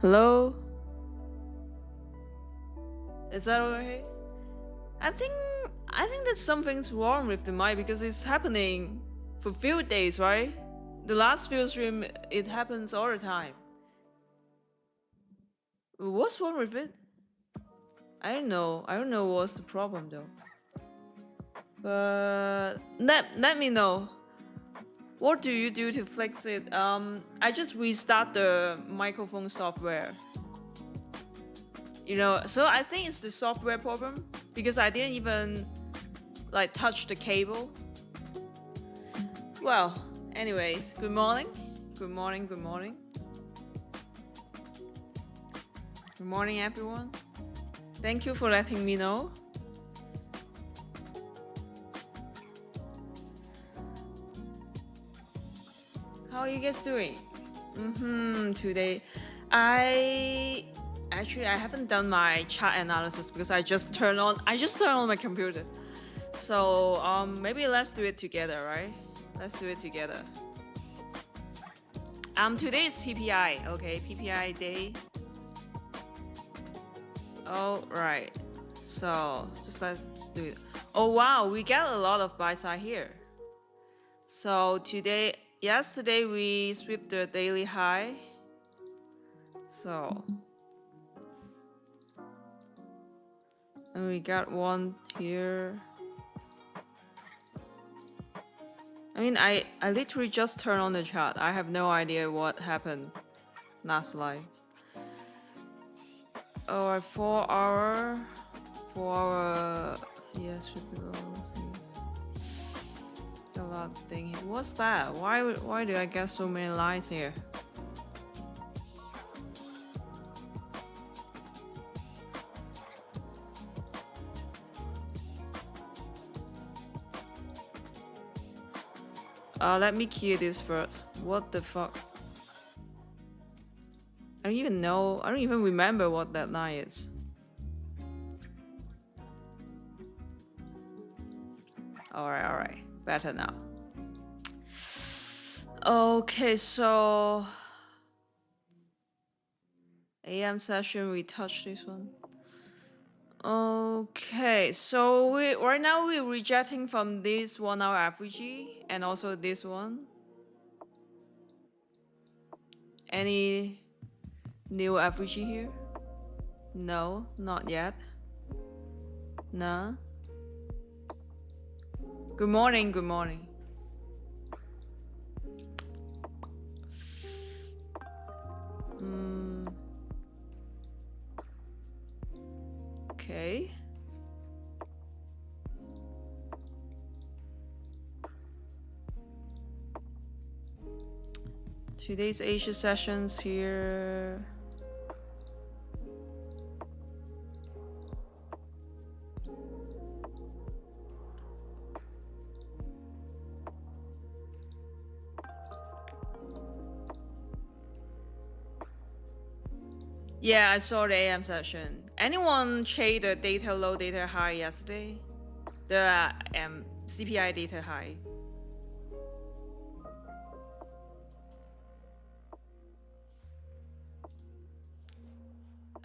Hello? Is that okay? I think that something's wrong with the mic because it's happening for few days, right? The last few stream it happens all the time. What's wrong with it? I don't know. I don't know what's the problem though. But let me know. What do you do to fix it? I just restart the microphone software. So I think it's the software problem because I didn't even touch the cable. Well, anyways, good morning. Good morning, good morning. Good morning, everyone. Thank you for letting me know. How are you guys doing? Today, I haven't done my chart analysis because I just turned on my computer. So maybe let's do it together, right? Let's do it together. Today is PPI, okay? PPI day. All right. So just let's do it. Oh wow, we got a lot of buy side here. So yesterday we swept the daily high. So and we got one here. I mean, I literally just turned on the chart. I have no idea what happened last night. Oh, 4 hour, yes, a lot of thing here. What's that? Why do I get so many lines here? Let me clear this first. What the fuck? I don't even know. I don't even remember what that line is. Alright. Better now. Okay, so AM session, we touched this one. Okay, so right now we're rejecting from this 1 hour average and also this one. Any new average here? No, not yet. No. Good morning, good morning. Okay. Today's Asia sessions here. Yeah, I saw the AM session. Anyone trade the data low, data high yesterday? The CPI data high.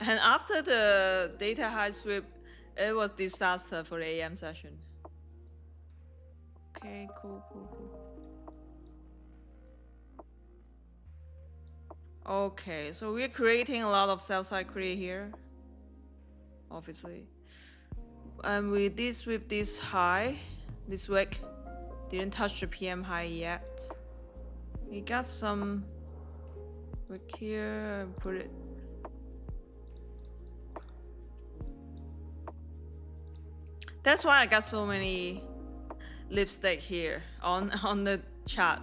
And after the data high sweep, it was disaster for the AM session. Okay, cool. Okay, so we're creating a lot of sell-side credit here, obviously. And we did sweep this high this week. Didn't touch the PM high yet. We got some wick here and put it. That's why I got so many lipstick here on the chart.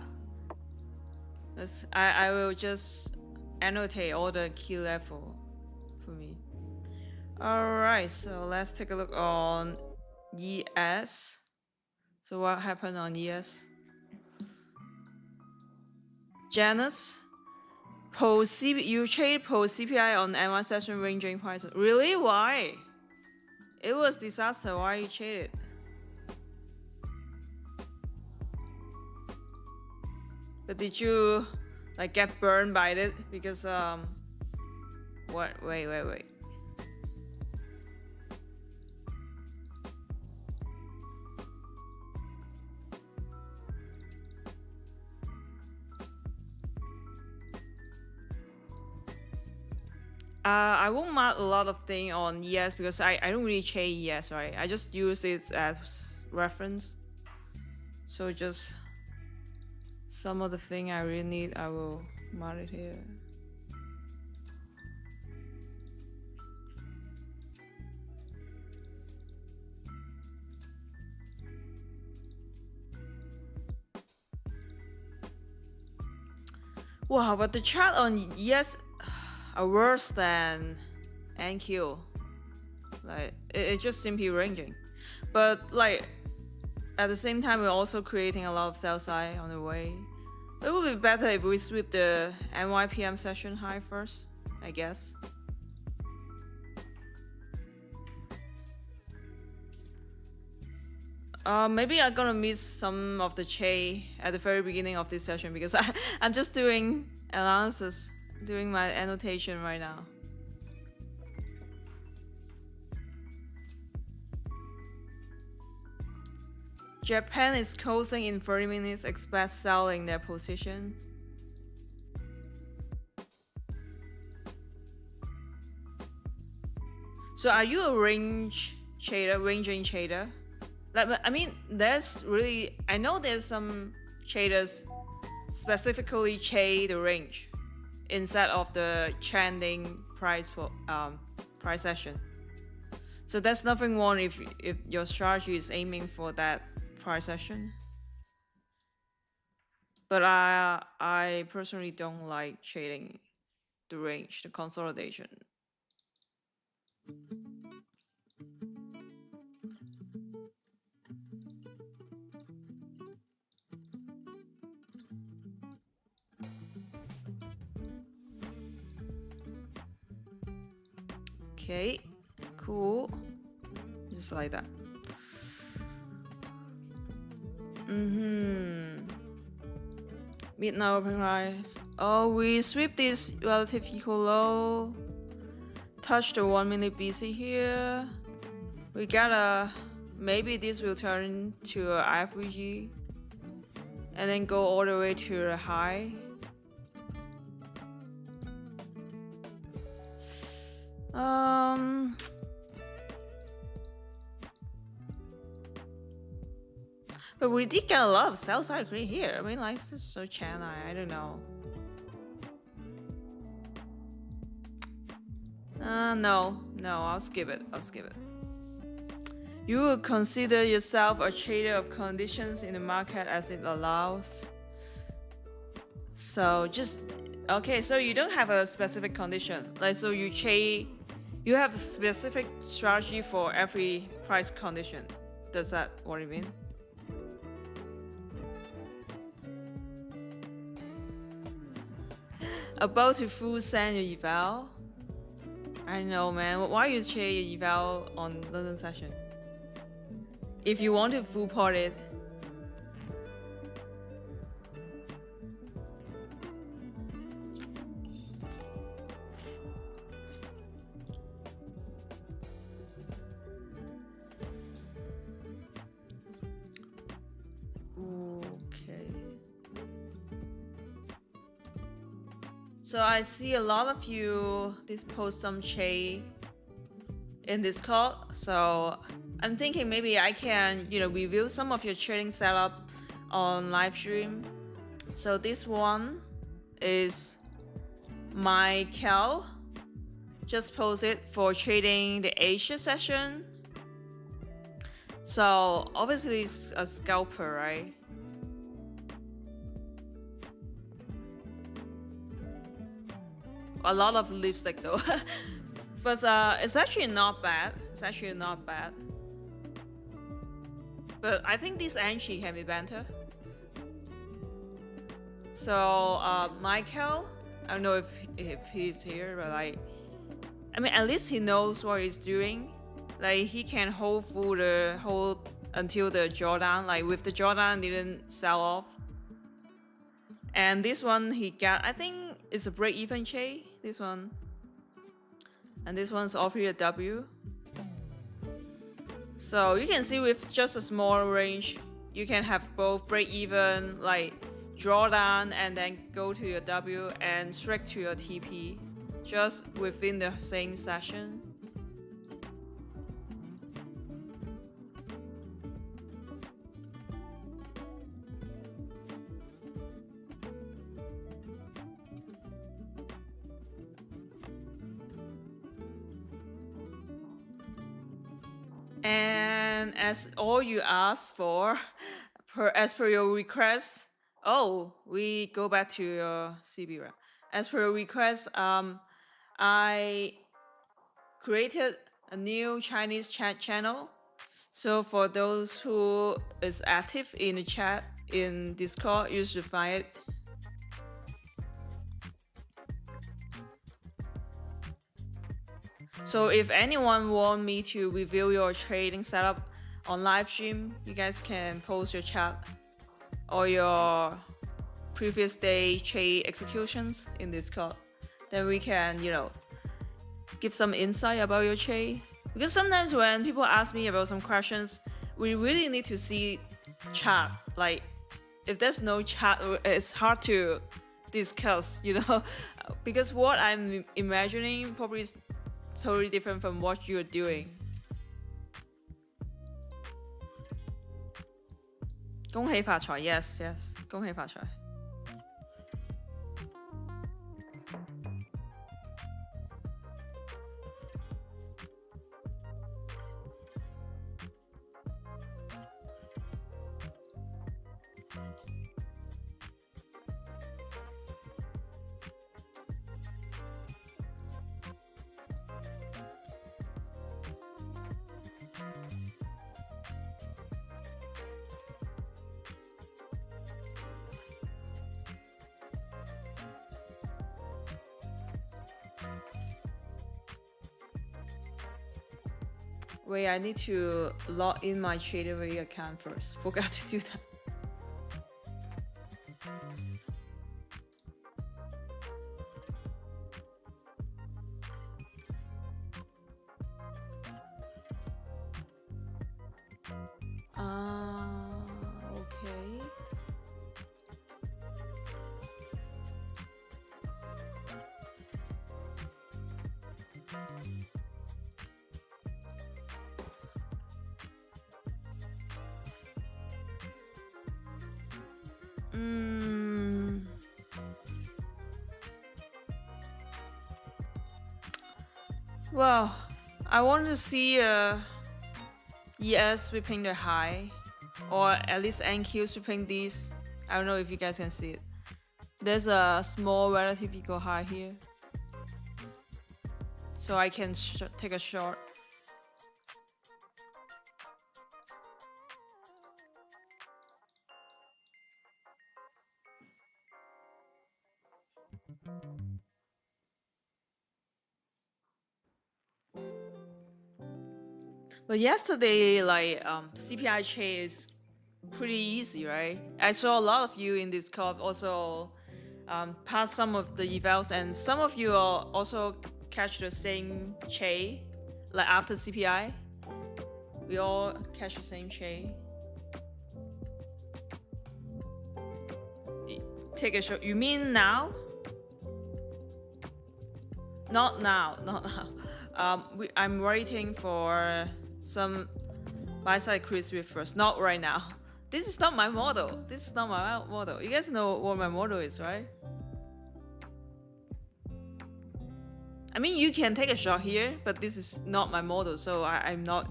I will just annotate all the key level for me. Alright, so let's take a look on ES. So what happened on ES? Janice, you trade post CPI on M1 session ranging price. Really? Why? It was disaster. Why you traded? But did you get burned by it? Because What? Wait. I won't mark a lot of things on ES because I don't really trade ES, right? I just use it as reference. So just some of the thing I really need, I will mark it here. Wow, but the chart on ES are worse than NQ. Like it's just simply ranging, but like at the same time we're also creating a lot of sell side on the way. It would be better if we sweep the NYPM session high first, I guess. Maybe I'm gonna miss some of the Che at the very beginning of this session because I'm just doing analysis, doing my annotation right now. Japan is closing in 30 minutes, expect selling their positions. So are you a range trader, ranging trader? Like, I mean, there's really, I know there's some traders specifically trade the range instead of the trending price session. So there's nothing wrong if your strategy is aiming for that price session. But I personally don't like trading the range, the consolidation. Okay, cool. Just like that. Midnight open price. Oh, we sweep this relative equal low. Touch the 1 minute BC here. We gotta, maybe this will turn to a IFVG and then go all the way to the high. But we did get a lot of sell side green here. I mean, like, this is so channel. I don't know. No, I'll skip it. You would consider yourself a trader of conditions in the market as it allows. So just, okay, so you don't have a specific condition. Like, so you have a specific strategy for every price condition. Does that what you mean? About to full send your eval? I know, man. Why you share your eval on London session? If you want to full part it. So I see a lot of you post some Che in Discord. So I'm thinking maybe I can, review some of your trading setup on live stream. So this one is Michael just posted for trading the Asia session. So obviously it's a scalper, right? A lot of lipstick though. But it's actually not bad. But I think this entry can be better. So Michael, I don't know if he's here, but I mean, at least he knows what he's doing. Like, he can hold until the drawdown. Like, with the drawdown didn't sell off. And this one he got, I think it's a break-even trade. This one. and this one's off here W. So you can see with just a small range, you can have both break even, like draw down and then go to your W and straight to your TP, just within the same session. And as all you asked for, as per your request, we go back to your CB, right? As per your request, I created a new Chinese chat channel. So for those who is active in the chat in Discord, you should find it. So if anyone want me to review your trading setup on live stream, you guys can post your chat or your previous day trade executions in Discord. Then we can, give some insight about your trade. Because sometimes when people ask me about some questions, we really need to see chat. Like, if there's no chat, it's hard to discuss, because what I'm imagining probably is totally different from what you're doing. 恭喜發財 yes 恭喜發財 Wait, I need to log in my TraderView account first. Forgot to do that. Okay. Well, I want to see ES sweeping the high, or at least NQ sweeping these. I don't know if you guys can see it. There's a small relative equal high here, so I can take a short. But yesterday, CPI trade is pretty easy, right? I saw a lot of you in this call also pass some of the evals, and some of you also catch the same trade, like after CPI. We all catch the same trade. Take a shot. You mean now? Not now. I'm waiting for some buy-side crispy first. Not right now. This is not my model. You guys know what my model is, right? I mean, you can take a shot here, but this is not my model, so I'm not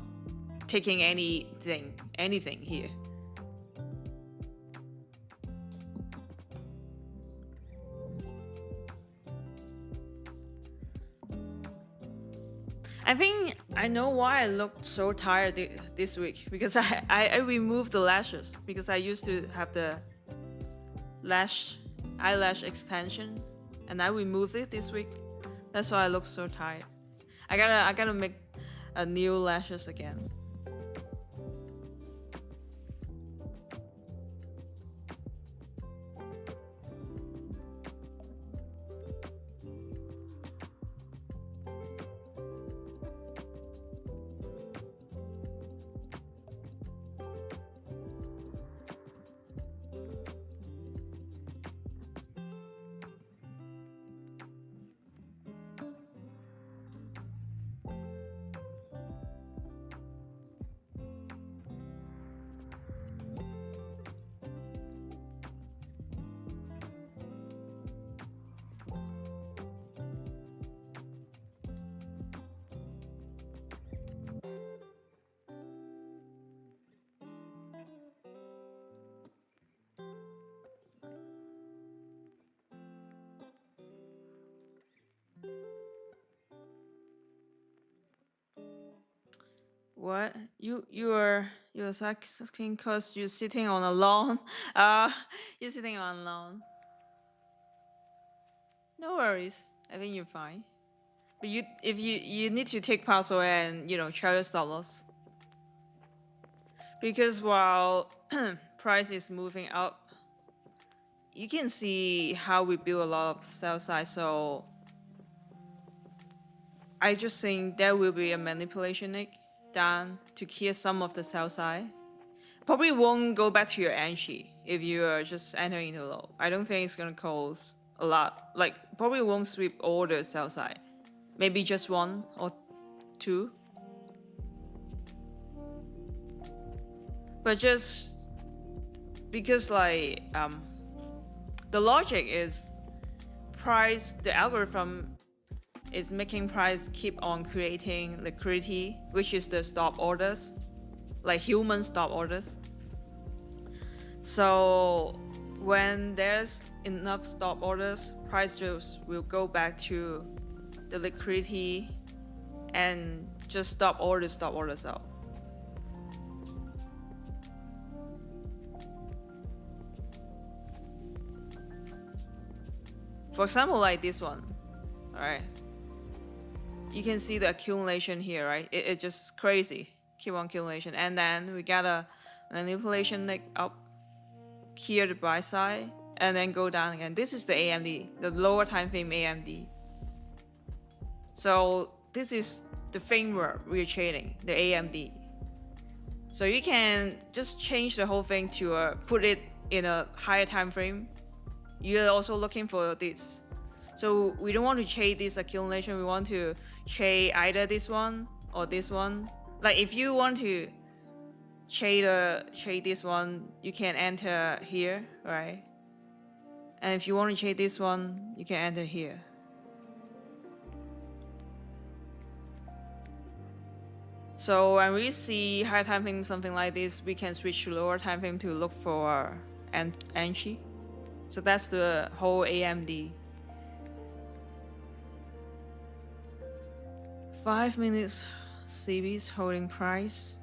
taking anything here. I think I know why I looked so tired this week, because I removed the lashes, because I used to have the eyelash extension, and I removed it this week. That's why I look so tired. I gotta make a new lashes again. What? You're asking because you're sitting on a lawn? You're sitting on a lawn. No worries. I think you're fine. But if you need to take password and try your stop loss. Because while price is moving up, you can see how we build a lot of sell side. So I just think there will be a manipulation nick down to clear some of the sell side. Probably won't go back to your entry if you are just entering the low. I don't think it's gonna cause a lot. Like probably won't sweep all the sell side. Maybe just one or two. But just because like the logic is price, the algorithm is making price keep on creating liquidity, which is the stop orders, like human stop orders. So when there's enough stop orders, price just will go back to the liquidity and just stop orders out. For example, like this one, all right? You can see the accumulation here, right? It's just crazy, keep on accumulation. And then we got a manipulation like up here the buy side and then go down again. This is the AMD, the lower time frame AMD. So this is the framework we're trading, the AMD. So you can just change the whole thing to put it in a higher time frame. You're also looking for this. So we don't want to trade this accumulation. We want to trade either this one or this one. Like if you want to trade this one, you can enter here, right? And if you want to trade this one, you can enter here. So when we see higher time frame something like this, we can switch to lower time frame to look for an entry. So that's the whole AMD. 5 minutes CB's holding price.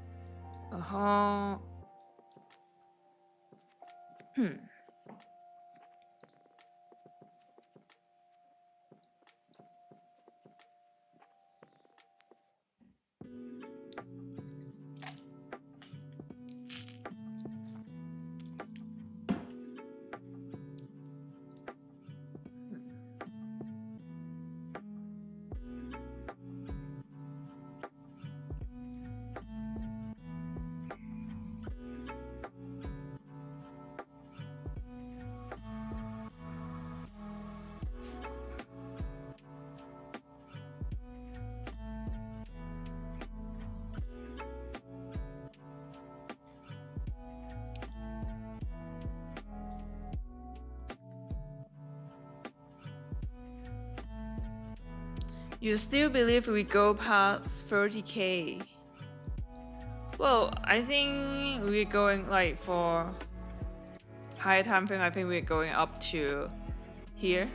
You still believe we go past 30K? Well, I think we're going like for higher time frame. I think we're going up to here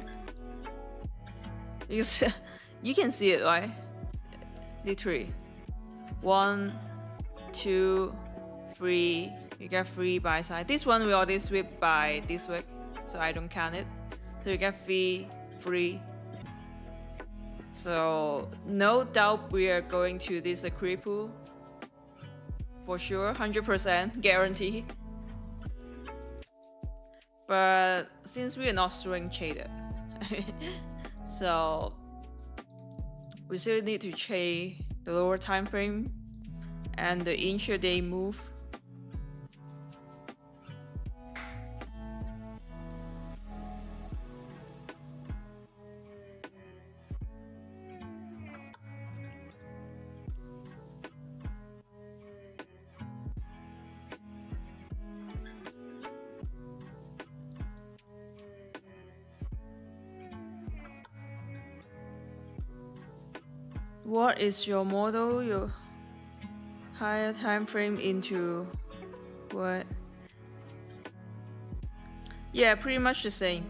because you can see it, right? Literally 1, 2, 3. You get 3 buy side. This one we already sweep by this week, so I don't count it. So you get 3, 3. So no doubt we are going to this liquidity pool for sure, 100% guarantee. But since we are not swing trader, so we still need to trade the lower time frame and the intraday move. What is your model? Your higher time frame into what? Yeah, pretty much the same.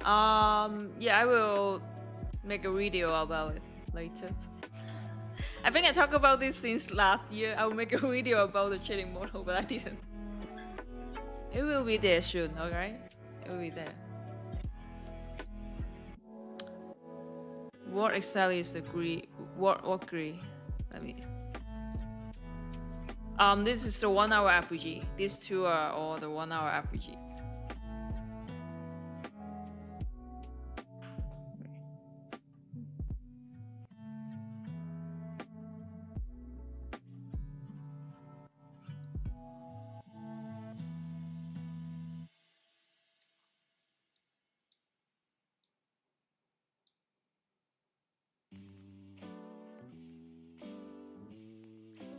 Yeah, I will make a video about it later. I think I talked about this since last year. I will make a video about the trading model, but I didn't. It will be there soon, okay? It will be there. What exactly is the GRI? What GRI? Let me. This is the 1 hour FVG. These two are all the 1 hour FVG.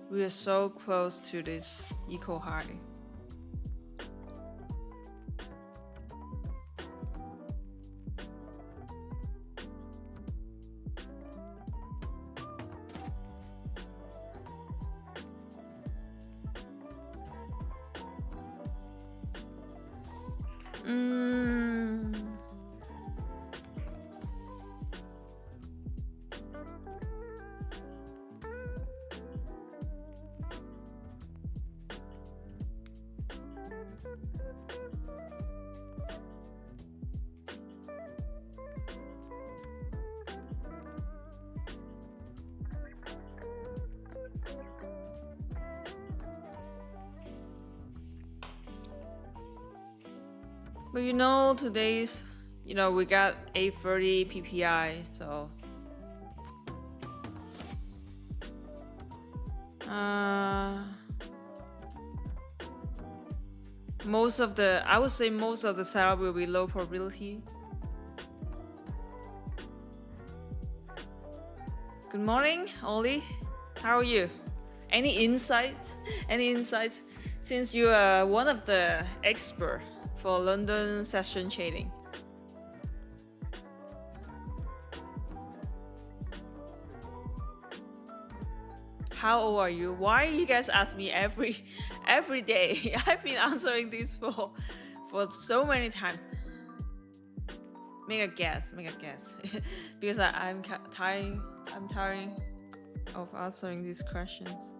We are so close to this equal high. But you know, today's, we got 830 PPI, so I would say most of the setup will be low probability. Good morning, Ollie. How are you? Any insight? Any insights? Since you are one of the experts for London session trading. How old are you? Why you guys ask me every day? I've been answering this for so many times. Make a guess. Because I'm tiring of answering these questions.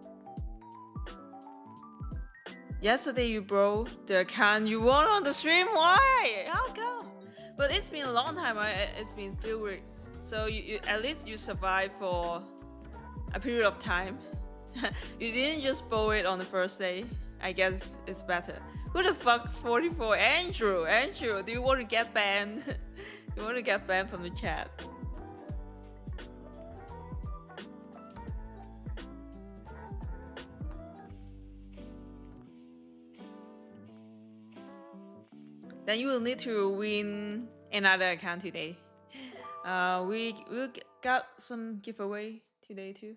Yesterday you broke the account you won on the stream. Why? How come? But it's been a long time. It's been a few weeks. So you at least you survived for a period of time. You didn't just bow it on the first day. I guess it's better. Who the fuck 44? Andrew, do you want to get banned? You want to get banned from the chat? Then you will need to win another account today. We got some giveaway today too.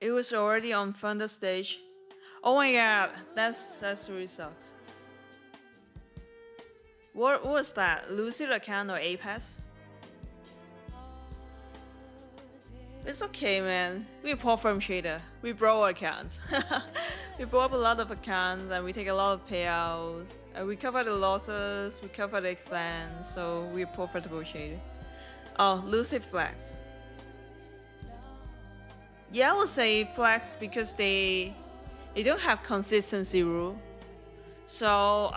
It was already on funder stage. Oh my god, that's really sucks. What was that? Lucid account or Apex? It's okay, man. We're platform trader. We grow accounts. We grow up a lot of accounts and we take a lot of payouts. We cover the losses, we cover the expense, so we're profitable trader. Oh, Lucid Flex. Yeah, I would say Flex because they don't have consistency rule. So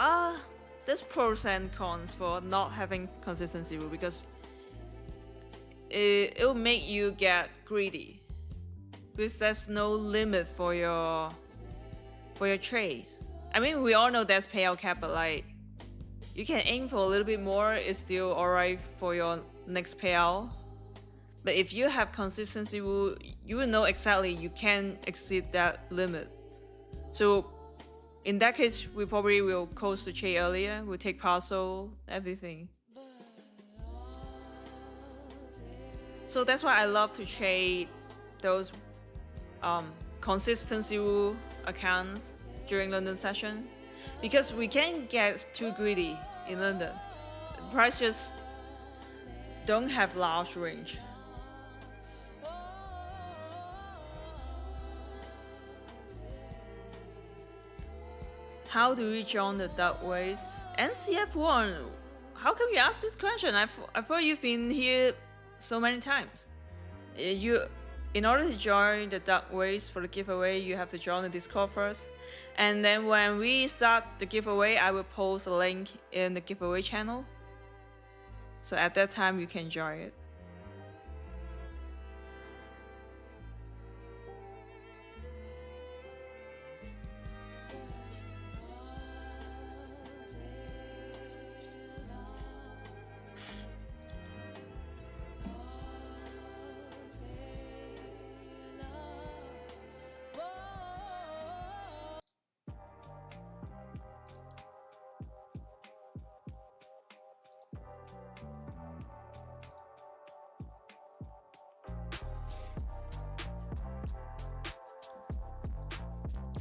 there's pros and cons for not having consistency rule because it will make you get greedy because there's no limit for your trades. I mean, we all know there's payout cap, but like you can aim for a little bit more. It's still alright for your next payout. But if you have consistency rule, you will know exactly you can't exceed that limit. So in that case, we probably will close the trade earlier. We'll take parcel, everything. So that's why I love to trade those consistency rule accounts during London session, because we can't get too greedy in London. The price just don't have large range. How do we join the dark ways? NCF1, how come you ask this question? I thought you've been here so many times. In order to join the dark ways for the giveaway, you have to join the Discord first. And then when we start the giveaway, I will post a link in the giveaway channel. So at that time, you can join it.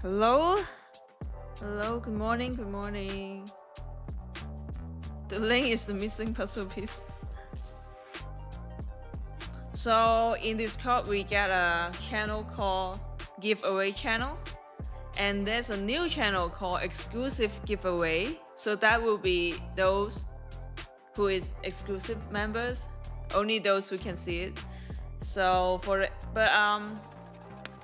Hello? Hello, good morning, good morning. The link is the missing puzzle piece. So in Discord, we get a channel called Giveaway Channel. And there's a new channel called Exclusive Giveaway. So that will be those who is exclusive members, only those who can see it. So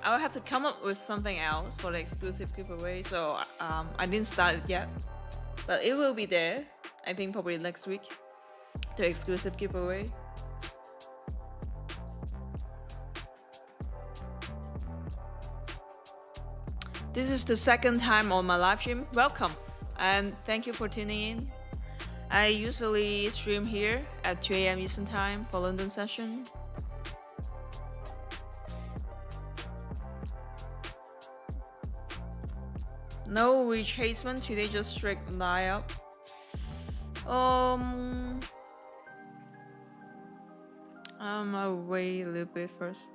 I will have to come up with something else for the exclusive giveaway. So I didn't start it yet, but it will be there. I think probably next week, the exclusive giveaway. This is the second time on my live stream. Welcome and thank you for tuning in. I usually stream here at 2 AM Eastern Time for London session. No retracement today, just straight line up. I'll wait a little bit first.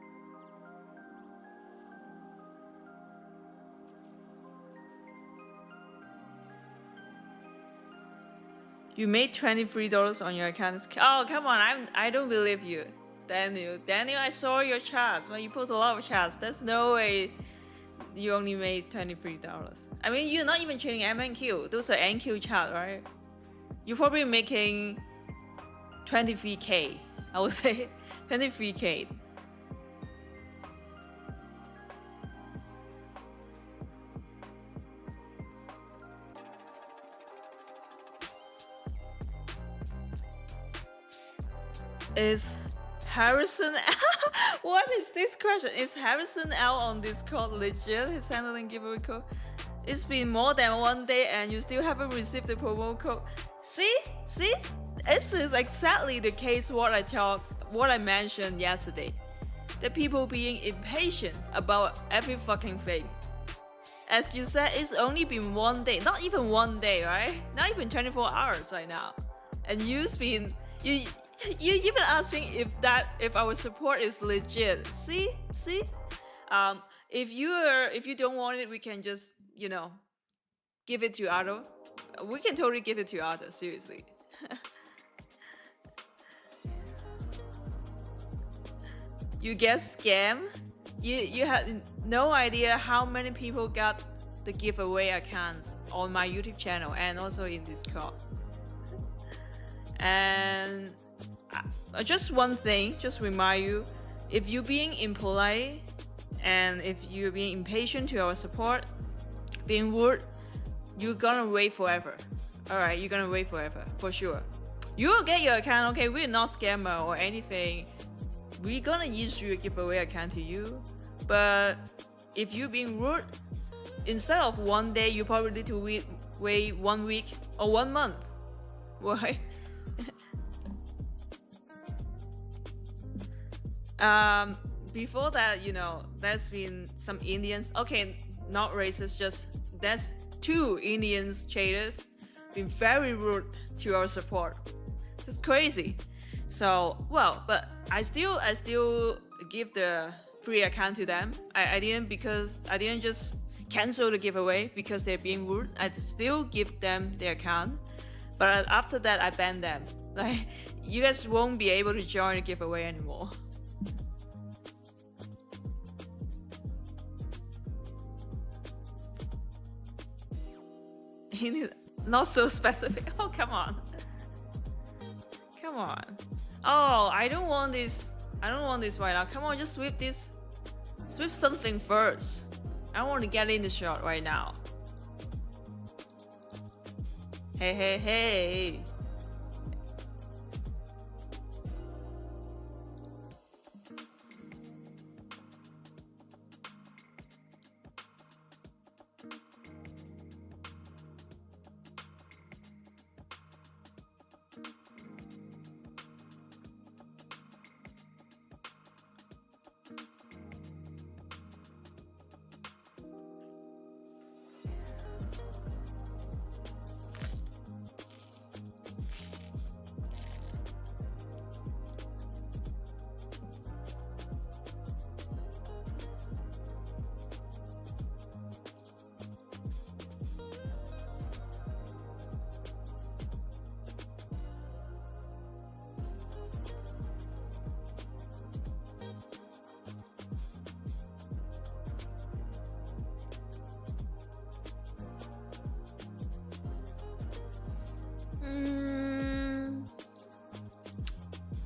You made $23 on your account. Oh, come on, I don't believe you, Daniel. Daniel, I saw your charts. Well, you post a lot of charts. There's no way you only made $23. I mean, you're not even trading MNQ. Those are NQ chart, right? You're probably making 23K. I would say 23K. Is Harrison what is this question? Is Harrison L on Discord legit? He's handling giveaway code. It's been more than 1 day and you still haven't received the promo code. See? This is exactly the case what I mentioned yesterday. The people being impatient about every fucking thing. As you said, it's only been 1 day. Not even 1 day, right? Not even 24 hours right now. And you even asking if our support is legit. See? If you don't want it, we can just, give it to other. We can totally give it to others, seriously. You get scammed? You had no idea how many people got the giveaway accounts on my YouTube channel and also in Discord. And just one thing, just remind you, if you're being impolite and if you're being impatient to our support, being rude, you're gonna wait forever. Alright, you're gonna wait forever, for sure. You will get your account, okay? We're not scammer or anything. We're gonna use your giveaway account to you. But if you're being rude, instead of 1 day, you probably need to wait 1 week or 1 month. Why? Before that, there's been some Indians, okay, not racist, just there's 2 Indians traders been very rude to our support. It's crazy. So, but I still give the free account to them. I didn't just cancel the giveaway because they're being rude. I still give them their account, but after that I banned them. Like, you guys won't be able to join the giveaway anymore. Not so specific. Oh, come on. Come on. Oh, I don't want this. I don't want this right now. Come on, just sweep this. Sweep something first. I want to get in the shot right now. Hey, hey, hey.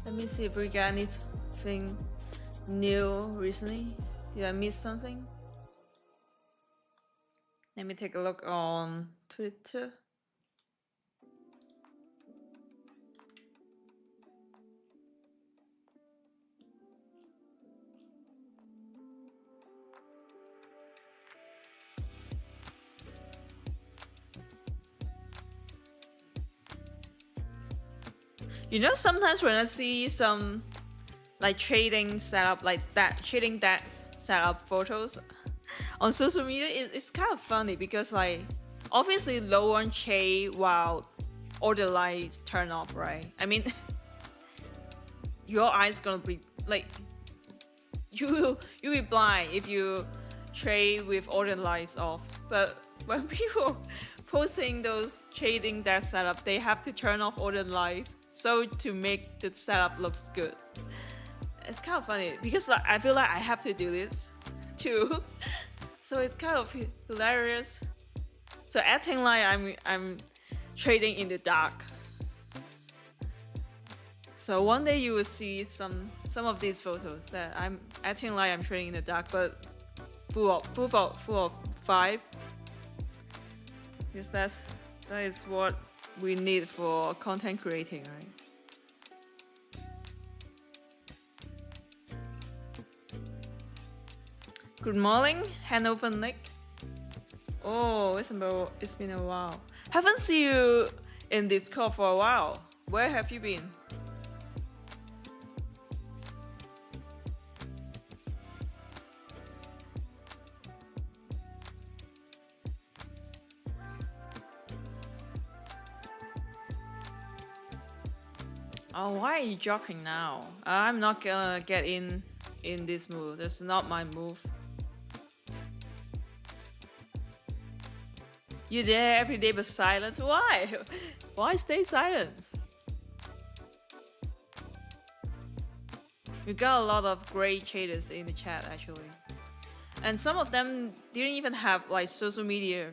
Let me see if we got anything new recently. Did I miss something? Let me take a look on Twitter. You know, sometimes when I see some like trading setup like that, trading decks setup photos on social media, it's kind of funny because like obviously low on shade while all the lights turn off, right? I mean, your eyes gonna be like you'll be blind if you trade with all the lights off. But when people posting those trading deck setup, they have to turn off all the lights so to make the setup looks good. It's kind of funny because like, I feel like I have to do this too. So it's kind of hilarious. So acting like I'm trading in the dark. So one day you will see some of these photos that I'm acting like I'm trading in the dark, but full of vibe. Because that is what we need for content creating, right? Good morning, Hanover Nick. Oh, it's been a while. Haven't seen you in Discord for a while. Where have you been? Oh, why are you joking now? I'm not gonna get in this move. That's not my move. You're there every day but silent. Why? Why stay silent? We got a lot of great traders in the chat actually. And some of them didn't even have like social media.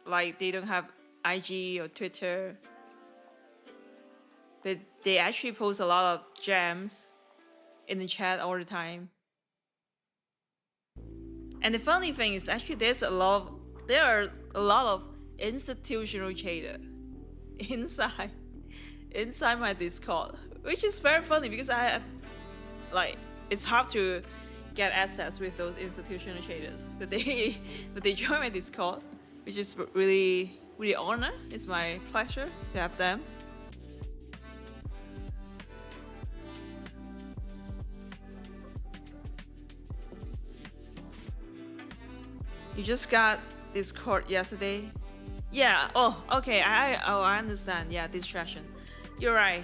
Like they don't have IG or Twitter. But they actually post a lot of gems in the chat all the time. And the funny thing is actually there are a lot of institutional trader inside my Discord, which is very funny because I have like it's hard to get access with those institutional traders, but they join my Discord, which is really honor. It's my pleasure to have them. You just got Discord yesterday? Yeah. Oh, okay. I understand. Yeah, distraction. You're right.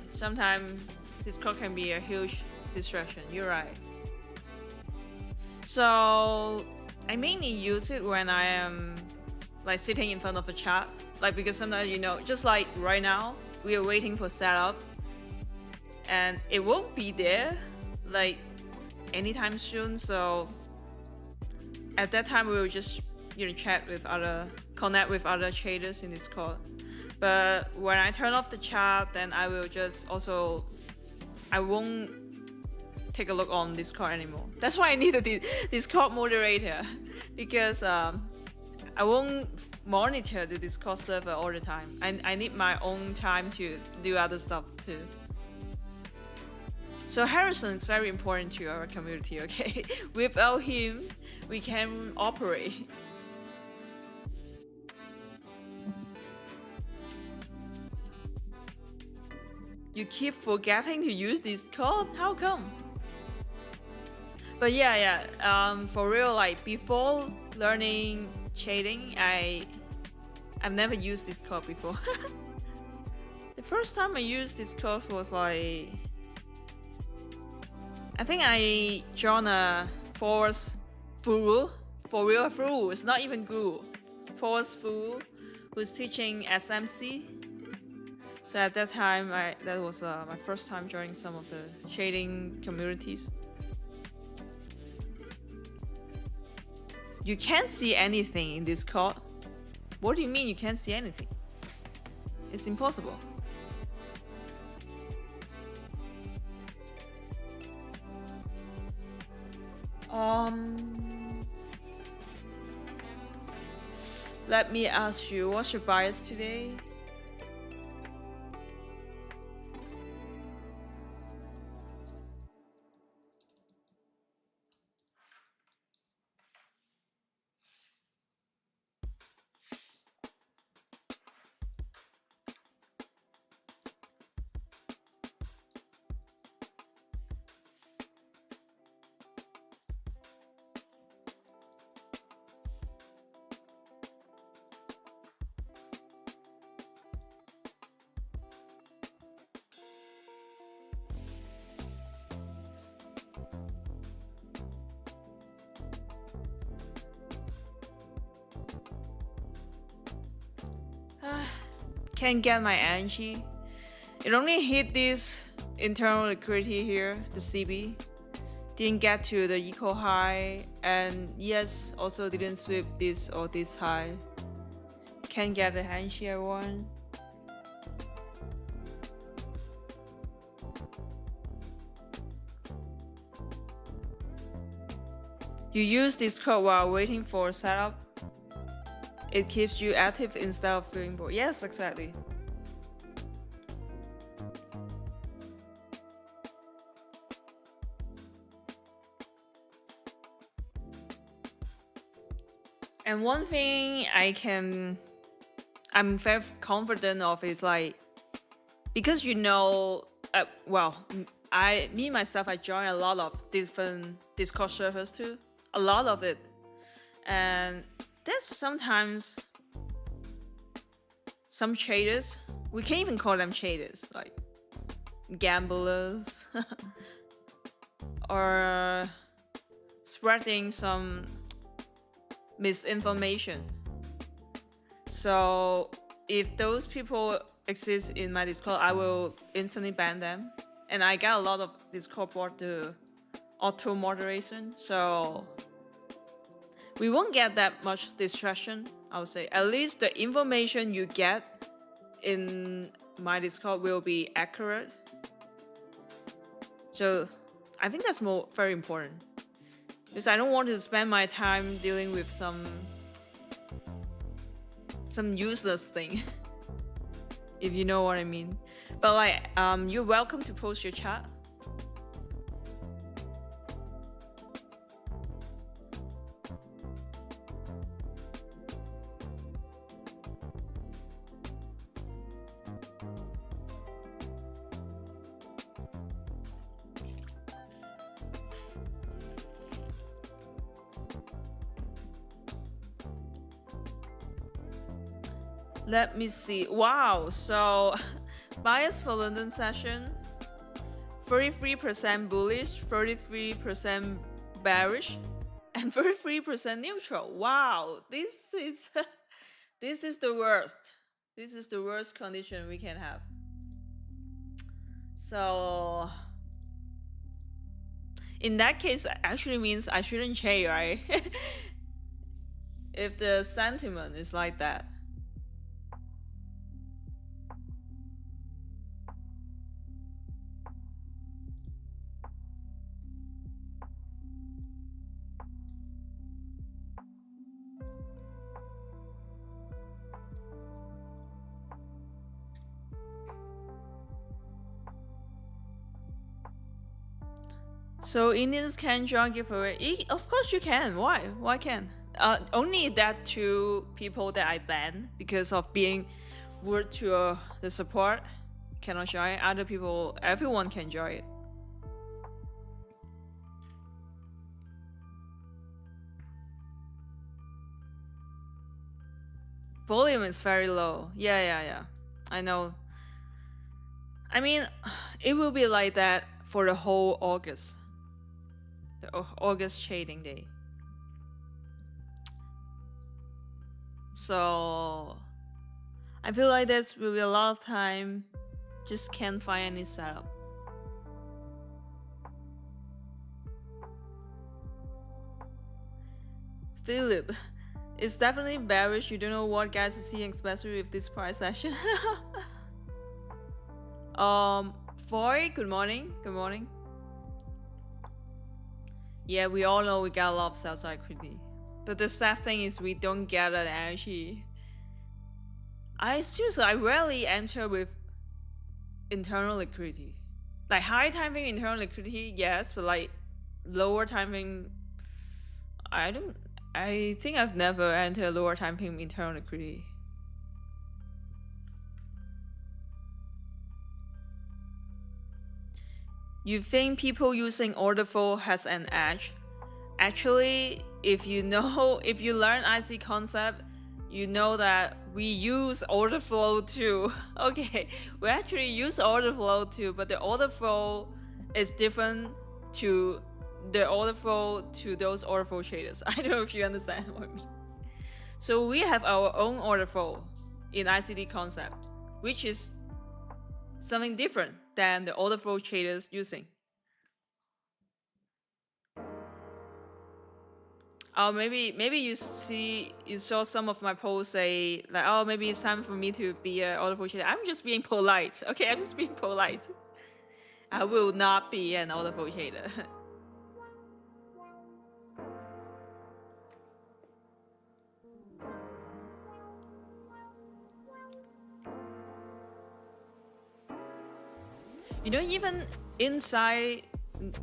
Sometimes Discord can be a huge distraction. You're right. So I mainly use it when I am like sitting in front of a chat, like because sometimes just like right now we are waiting for setup, and it won't be there like anytime soon. So at that time we will just chat with connect with other traders in Discord. But when I turn off the chat, then I will just I won't take a look on Discord anymore. That's why I need a Discord moderator, because I won't monitor the Discord server all the time. I need my own time to do other stuff too. So Harrison is very important to our community, okay? Without him, we can't operate. You keep forgetting to use Discord? How come? But yeah, for real, like before learning shading, I've never used Discord before. The first time I used Discord was like, I think I joined a forex guru, for real guru. It's not even guru. Forex guru who's teaching SMC. So at that time, that was my first time joining some of the shading communities. You can't see anything in Discord. What do you mean you can't see anything? It's impossible. Let me ask you, what's your bias today? Can't get my energy. It only hit this internal liquidity here, the CB. Didn't get to the equal high, and yes, also didn't sweep this or this high. Can't get the energy I want. You use Discord while waiting for a setup. It keeps you active instead of feeling bored. Yes, exactly. And one thing I'm very confident of is like, because me myself, I join a lot of different Discord servers too. A lot of it. And there's sometimes some traders, we can't even call them traders, like gamblers, or spreading some misinformation. So if those people exist in my Discord, I will instantly ban them. And I got a lot of Discord board to auto moderation, so we won't get that much distraction, I would say. At least the information you get in my Discord will be accurate. So I think that's very important. Because I don't want to spend my time dealing with some useless thing. If you know what I mean. But like, you're welcome to post your chat. Let me see. Wow, so bias for London session, 33% bullish, 33% bearish, and 33% neutral. Wow, this is the worst. This is the worst condition we can have. So in that case, actually means I shouldn't trade, right? if the sentiment is like that. So Indians can join giveaway. Of course you can. Why? Why can't? Only that two people that I banned because of being rude to the support cannot join. Other people, everyone can join it. Volume is very low. Yeah. I know. I mean, it will be like that for the whole August. The August trading day. So I feel like this will be a lot of time. Just can't find any setup. Philip, it's definitely bearish. You don't know what guys are seeing, especially with this price session. Foy, good morning. Good morning. Yeah, we all know we got a lot of sell side liquidity. But the sad thing is we don't get that energy. I rarely enter with internal liquidity. Like high timing internal liquidity, yes, but like lower timing, I think I've never entered lower timing internal liquidity. You think people using order flow has an edge? Actually, if you learn IC concept, you know that we use order flow too. Okay, we actually use order flow too, but the order flow is different to the order flow to those order flow traders. I don't know if you understand what I mean. So we have our own order flow in ICT concept, which is something different than the order flow traders using. Oh, maybe you saw some of my posts say like, oh, maybe it's time for me to be an order flow trader. I'm just being polite. Okay, I'm just being polite. I will not be an order flow trader. Even inside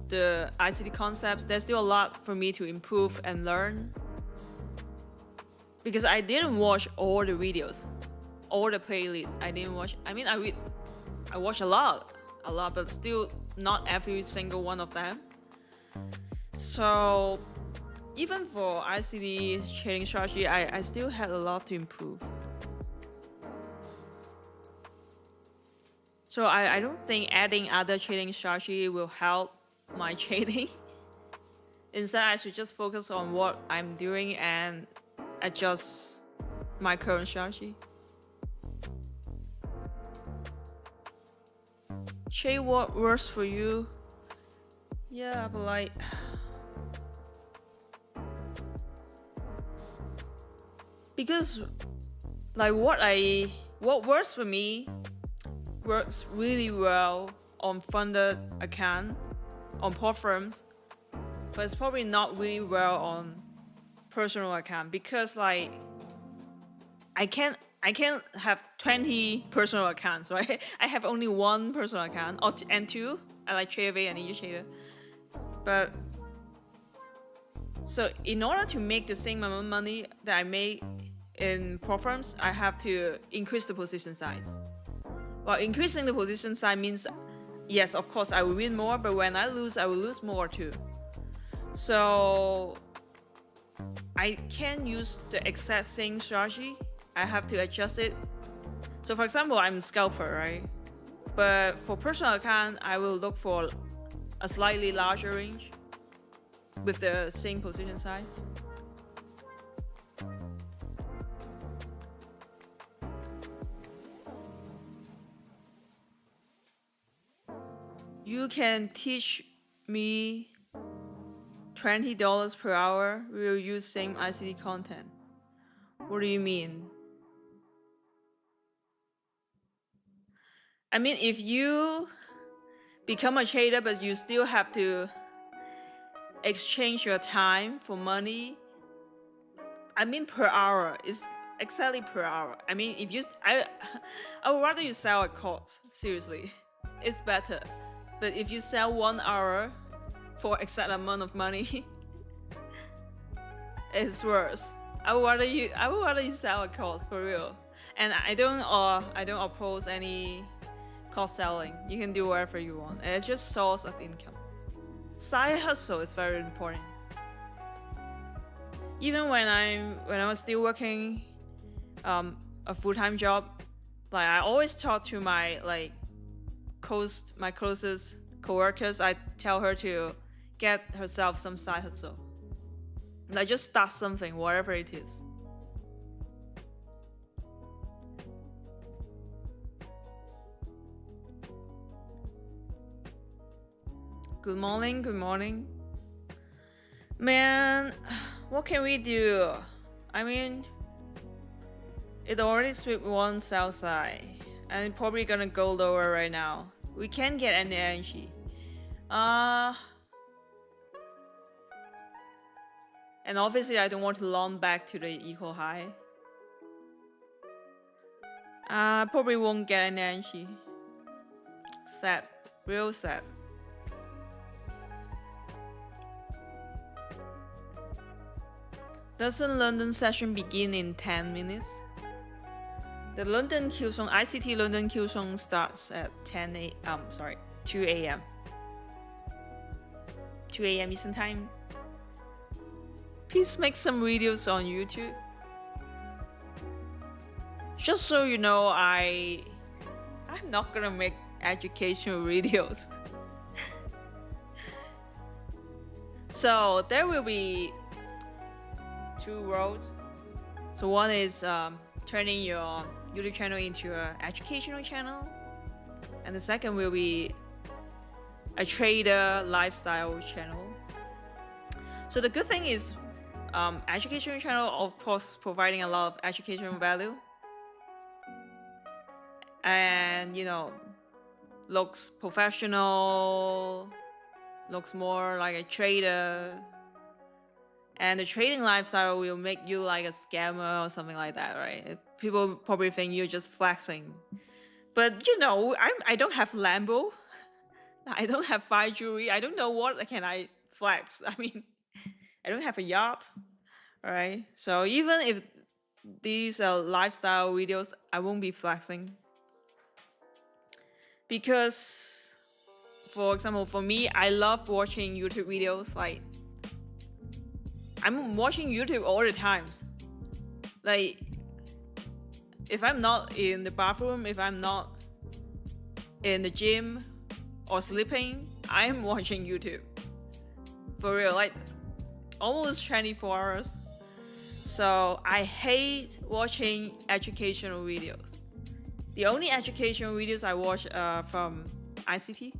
the ICT concepts, there's still a lot for me to improve and learn. Because I didn't watch all the videos, all the playlists. I didn't watch. I mean, I watch a lot, but still not every single one of them. So even for ICT trading strategy, I still had a lot to improve. So I don't think adding other trading strategy will help my trading. Instead, I should just focus on what I'm doing and adjust my current strategy. Trade what works for you. Yeah, but like, because like what works for me works really well on funded account, on platforms, but it's probably not really well on personal account because like I can't have 20 personal accounts, right? I have only one personal account and two. I like TradeAway and EasyTrader. But so in order to make the same amount of money that I make in platforms, I have to increase the position size. Well, increasing the position size means, yes, of course, I will win more, but when I lose more too. So I can't use the exact same strategy. I have to adjust it. So for example, I'm a scalper, right? But for personal account, I will look for a slightly larger range with the same position size. You can teach me $20 per hour. We will use same ICT content. What do you mean? I mean, if you become a trader, but you still have to exchange your time for money. I mean, per hour. It's exactly per hour. I mean, if you, I would rather you sell a course. Seriously, it's better. But if you sell 1 hour for exact amount of money, it's worse. I would rather you sell a course for real. And I don't oppose any course selling. You can do whatever you want. It's just source of income. Side hustle is very important. Even when I was still working a full-time job, like I always talk to my closest coworkers. I tell her to get herself some side hustle. Like just start something, whatever it is. Good morning, good morning. Man, what can we do? I mean, it already swept one sell side, and it's probably gonna go lower right now. We can't get any energy. And obviously I don't want to long back to the equal high. Probably won't get any energy. Sad, real sad. Doesn't London session begin in 10 minutes? The London Q-Song, ICT London Q-Song starts at 2 a.m. 2 a.m. Eastern Time. Please make some videos on YouTube. Just so you know, I'm not gonna make educational videos. So there will be 2 roads. So one is turning your YouTube channel into an educational channel, and the second will be a trader lifestyle channel. So the good thing is educational channel, of course, providing a lot of educational value, and looks professional, looks more like a trader. And the trading lifestyle will make you like a scammer or something like that, right? People probably think you're just flexing. But I don't have Lambo. I don't have fine jewelry. I don't know what can I flex. I mean, I don't have a yacht, right? So even if these are lifestyle videos, I won't be flexing. Because, for example, for me, I love watching YouTube videos. Like, I'm watching YouTube all the time. Like, if I'm not in the bathroom, if I'm not in the gym or sleeping, I'm watching YouTube. For real, like almost 24 hours. So I hate watching educational videos. The only educational videos I watch are from ICT.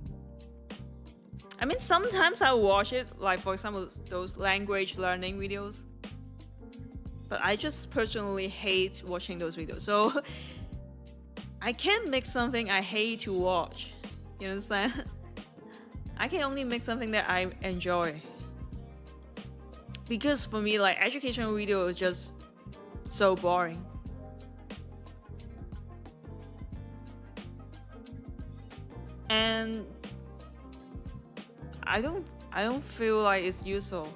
I mean, sometimes I watch it, like for example, those language learning videos. But I just personally hate watching those videos. So I can't make something I hate to watch. You understand? I can only make something that I enjoy. Because for me, like educational video is just so boring. And I don't feel like it's useful,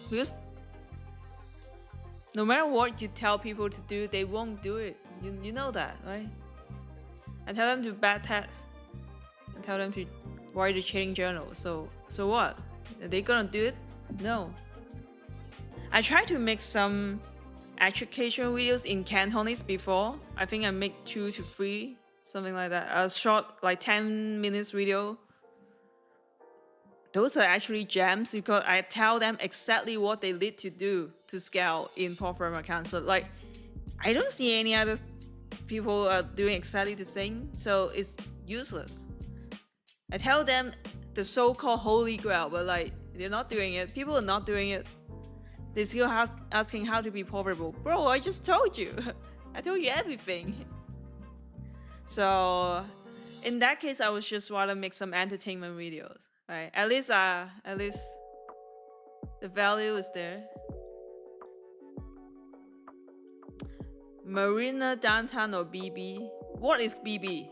because no matter what you tell people to do, they won't do it. You know that, right? I tell them to backtest. I tell them to write a trading journal. So what? Are they gonna do it? No. I tried to make some educational videos in Cantonese before. I think I make 2 to 3, something like that. A short, like 10 minutes video. Those are actually gems because I tell them exactly what they need to do to scale in platform accounts. But like, I don't see any other people doing exactly the same, so it's useless. I tell them the so-called holy grail, but like they're not doing it. People are not doing it. They still asking how to be profitable. Bro, I just told you. I told you everything. So in that case, I would just rather make some entertainment videos, right? At least the value is there. Marina, downtown, or BB? What is BB?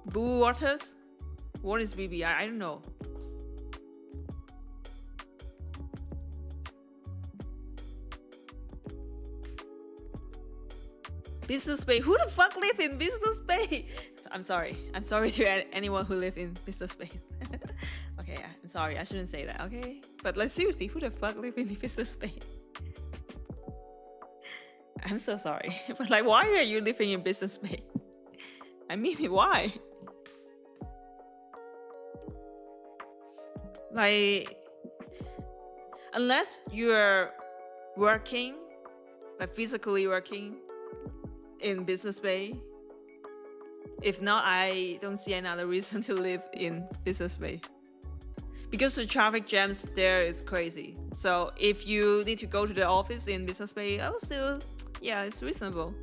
Blue Waters? What is BB? I don't know. Business Bay. Who the fuck live in Business Bay? I'm sorry. I'm sorry to anyone who live in Business Bay. Okay, I'm sorry. I shouldn't say that. Okay, but like seriously, who the fuck live in Business Bay? I'm so sorry, but like, why are you living in Business Bay? I mean, why? Like, unless you're working, like physically working in Business Bay. If not, I don't see another reason to live in Business Bay. Because the traffic jams there is crazy. So if you need to go to the office in Business Bay, I would still, yeah, it's reasonable.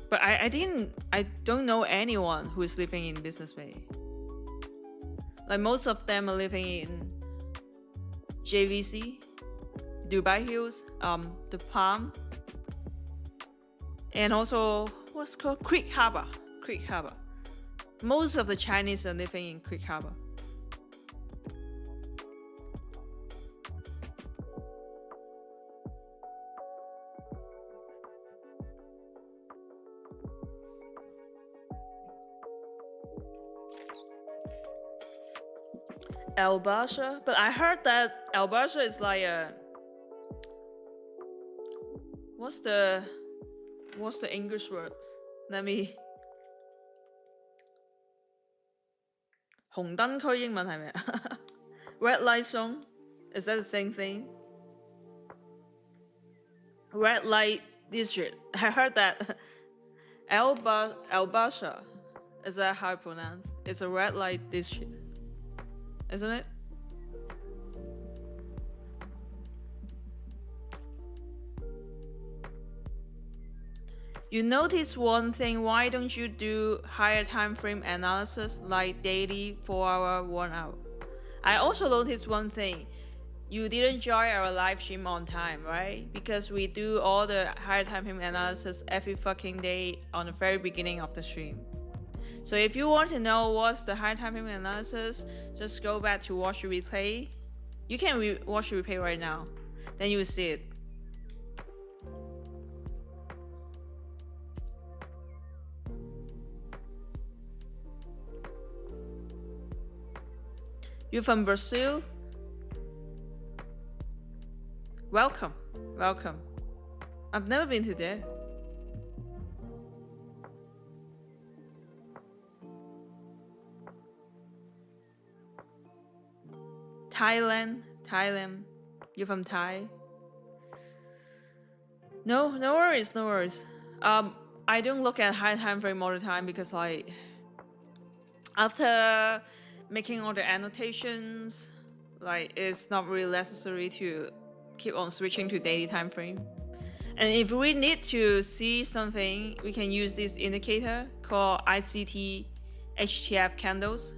But I don't know anyone who is living in Business Bay. Like most of them are living in JVC, Dubai Hills, the Palm, and also what's called Creek Harbor. Most of the Chinese are living in Creek Harbor. Al Basha, but I heard that Al Basha is like a what's the English word? Let me 紅燈區英文係咩？Red light zone? Is that the same thing? Red light district. I heard that Al Basha, is that how I pronounce? It's a red light district. Isn't it? You notice one thing, why don't you do higher time frame analysis like daily, 4 hour, 1 hour? I also noticed one thing, you didn't join our live stream on time, right? Because we do all the higher time frame analysis every fucking day on the very beginning of the stream. So if you want to know what's the high time frame analysis, just go back to watch the replay. You can watch the replay right now, then you will see it. You're from Brazil? Welcome. I've never been to there. Thailand. You're from Thai? No worries. I don't look at high time frame all the time because like after making all the annotations, like it's not really necessary to keep on switching to daily time frame. And if we need to see something, we can use this indicator called ICT HTF candles.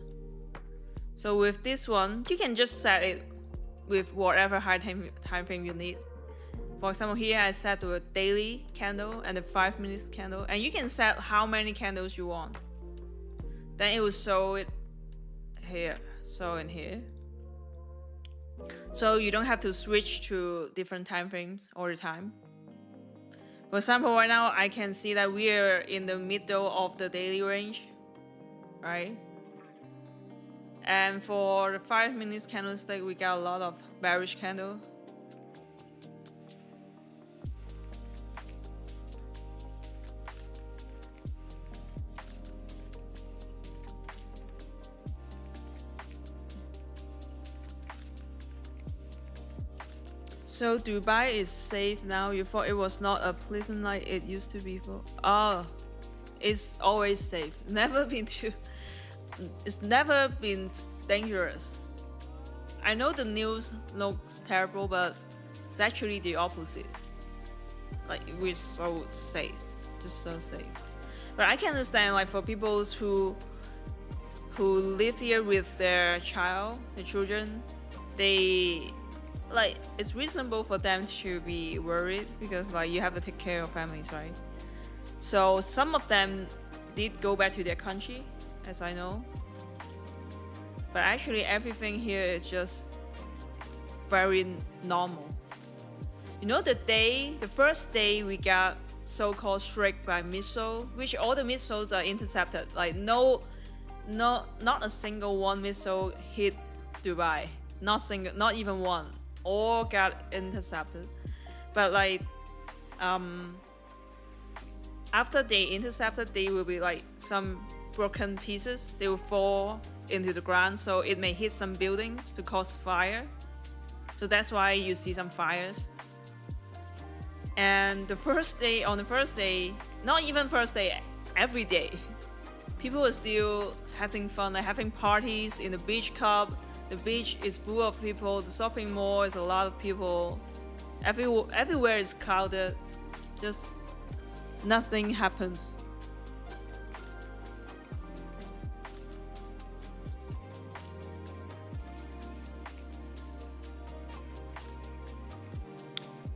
So with this one, you can just set it with whatever high time frame you need. For example, here I set the daily candle and the 5 minutes candle, and you can set how many candles you want. Then it will show it here, so in here. So you don't have to switch to different time frames all the time. For example, right now I can see that we are in the middle of the daily range, right? And for the 5 minutes candlestick, we got a lot of bearish candle. So Dubai is safe now. You thought it was not a pleasant like it used to be before. Oh, it's always safe. It's never been dangerous. I know the news looks terrible, but it's actually the opposite. Like we're so safe, just so safe. But I can understand, like for people who live here with their children, they like it's reasonable for them to be worried because like you have to take care of families, right? So some of them did go back to their country, as I know. But actually everything here is just very normal. You know, the first day we got so-called struck by missile, which all the missiles are intercepted. Like not a single one missile hit Dubai. Not even one. All got intercepted. But like after they intercepted, they will be like some broken pieces. They will fall into the ground, so it may hit some buildings to cause fire. So that's why you see some fires. And on the first day, not even first day, every day, people are still having fun, like having parties in the beach club. The beach is full of people. The shopping mall is a lot of people. Everywhere is crowded. Just nothing happened.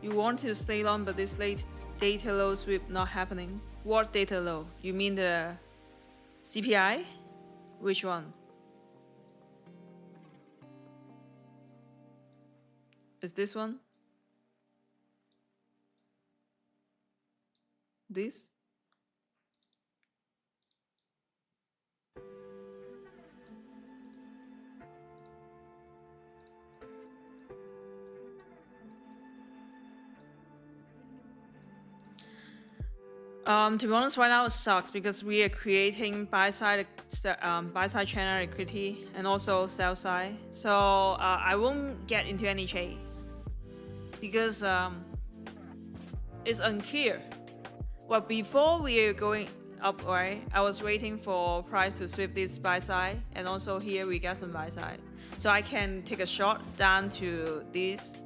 You want to stay long, but this late data low sweep not happening. What data low? You mean the CPI? Which one? Is this one? This? To be honest, right now it sucks because we are creating buy-side channel liquidity and also sell-side. So I won't get into any trade because it's unclear. Well, before we are going up, right, I was waiting for price to sweep this buy-side, and also here we get some buy-side. So I can take a shot down to this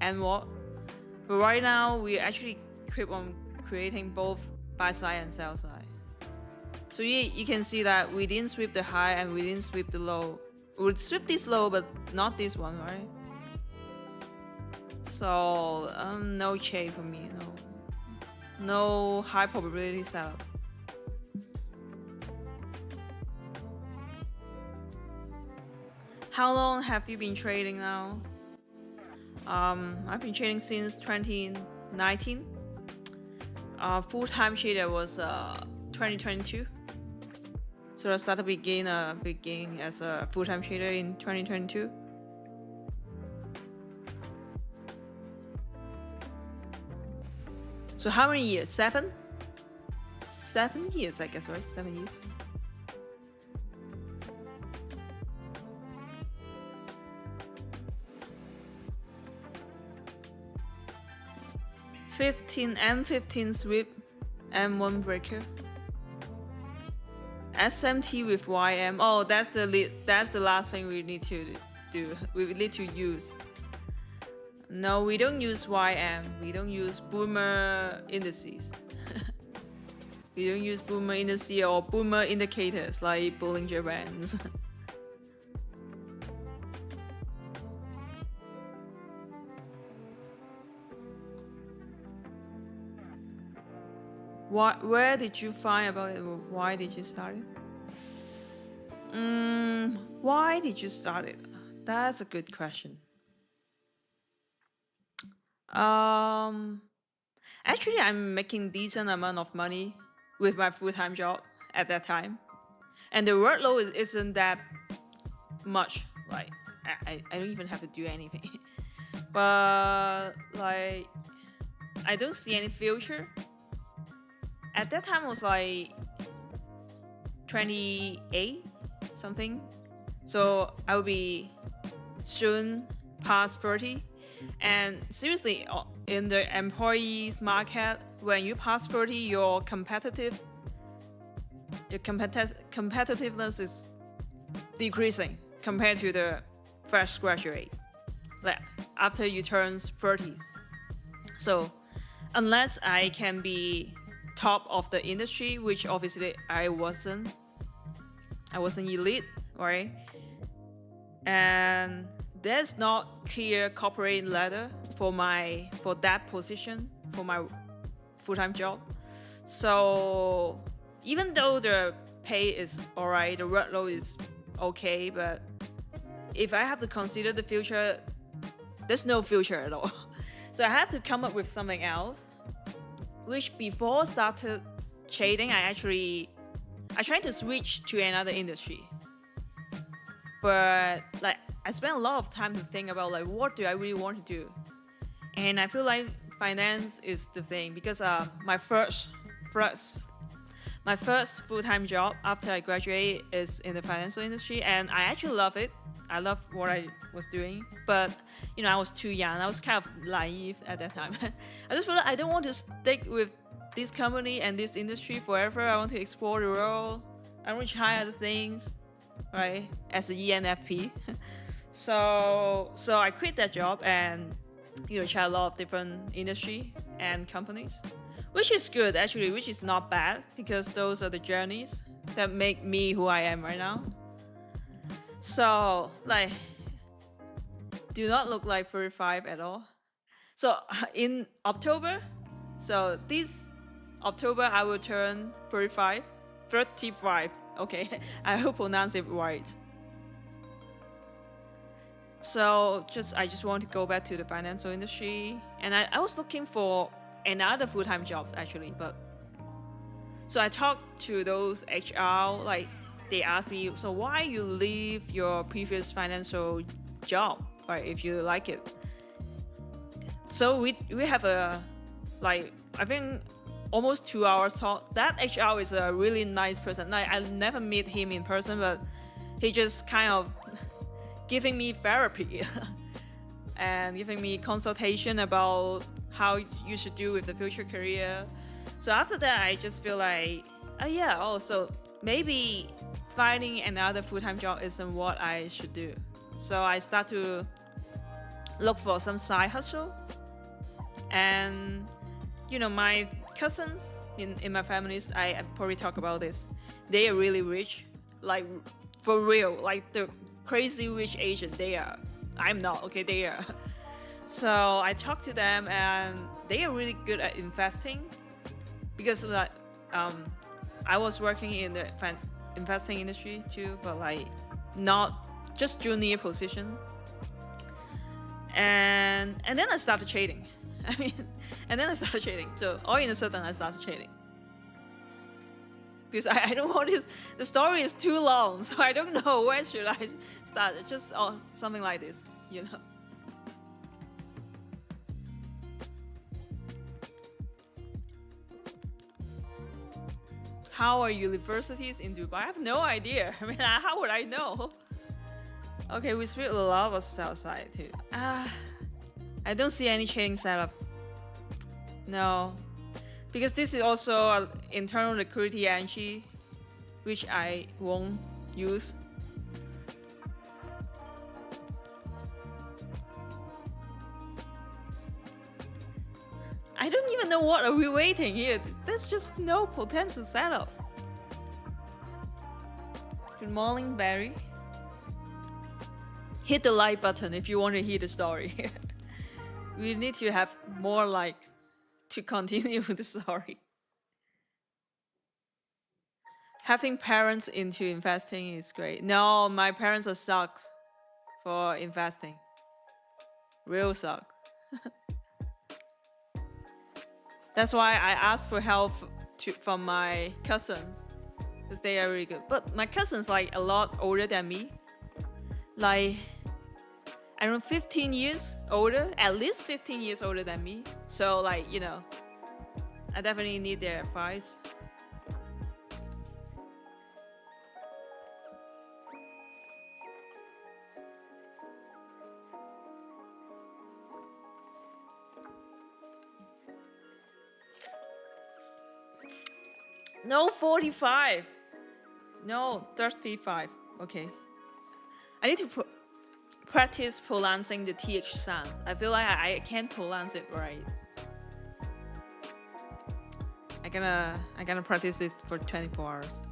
and what. But right now we actually keep on creating both buy side and sell side. So you can see that we didn't sweep the high and we didn't sweep the low. We would sweep this low, but not this one, right? So no trade for me, no high probability setup. How long have you been trading now? I've been trading since 2019. Full-time trader was 2022. So I started beginning as a full-time trader in 2022. So how many years? 7? 7 years, I guess, right? 7 years. M15 sweep, M1 breaker. SMT with YM. Oh, that's the last thing we need to do. We need to use. No, we don't use YM. We don't use boomer indices. We don't use boomer indices or boomer indicators like Bollinger Bands. Where did you find about it? Why did you start it? Why did you start it? That's a good question. Actually, I'm making decent amount of money with my full-time job at that time, and the workload isn't that much. Like I don't even have to do anything. But like I don't see any future. At that time, it was like 28 something. So I will be soon past 30. And seriously, in the employees market, when you pass 30, your competitiveness is decreasing compared to the fresh graduate, like after you turn 30s. So unless I can be top of the industry, which obviously I wasn't elite, right? And there's not clear corporate ladder for that position for my full-time job. So even though the pay is alright, the workload is okay, but if I have to consider the future, there's no future at all. So I have to come up with something else. Which before started trading, I tried to switch to another industry. But like I spent a lot of time to think about like what do I really want to do. And I feel like finance is the thing because my first full-time job after I graduated is in the financial industry, and I actually love it. I love what I was doing, but I was too young. I was kind of naive at that time. I just feel like I don't want to stick with this company and this industry forever. I want to explore the world. I want to try other things, right? As an ENFP. So I quit that job and try a lot of different industry and companies, which is good actually, which is not bad because those are the journeys that make me who I am right now. So like, do not look like 35 at all. So in October, so this October I will turn 35. Okay, I hope I pronounce it right. So I just want to go back to the financial industry, and I was looking for another full-time jobs actually, but so I talked to those HR, like they asked me, so why you leave your previous financial job, right, if you like it. So we have a like I think almost 2 hours talk. That HR is a really nice person. Like I never meet him in person, but he just kind of giving me therapy and giving me consultation about how you should do with the future career. So after that, I just feel like, so maybe finding another full-time job isn't what I should do. So I start to look for some side hustle. And, my cousins in my families, I probably talk about this. They are really rich, like for real, like the crazy rich Asian they are. I'm not, okay, they are. So I talk to them and they are really good at investing because like I was working in the investing industry too, but like not just junior position. And then I started trading. So all in a sudden I started trading. Because I don't want this, the story is too long, so I don't know where should I start. It's just something like this, How are universities in Dubai? I have no idea. How would I know? Okay, we speak a lot about sell side too. I don't see any trading setup. No. Because this is also an internal liquidity entry, which I won't use. I don't even know what are we waiting here. There's just no potential setup. Good morning, Barry. Hit the like button if you want to hear the story. We need to have more likes to continue the story. Having parents into investing is great. No, my parents are sucks for investing. Real suck. That's why I asked for help from my cousins, because they are really good. But my cousins like a lot older than me. Like, I don't know, 15 years older, at least 15 years older than me. So like, I definitely need their advice. No, 45. No, 35. Okay. I need to practice pronouncing the TH sound. I feel like I can't pronounce it right. I'm gonna practice it for 24 hours.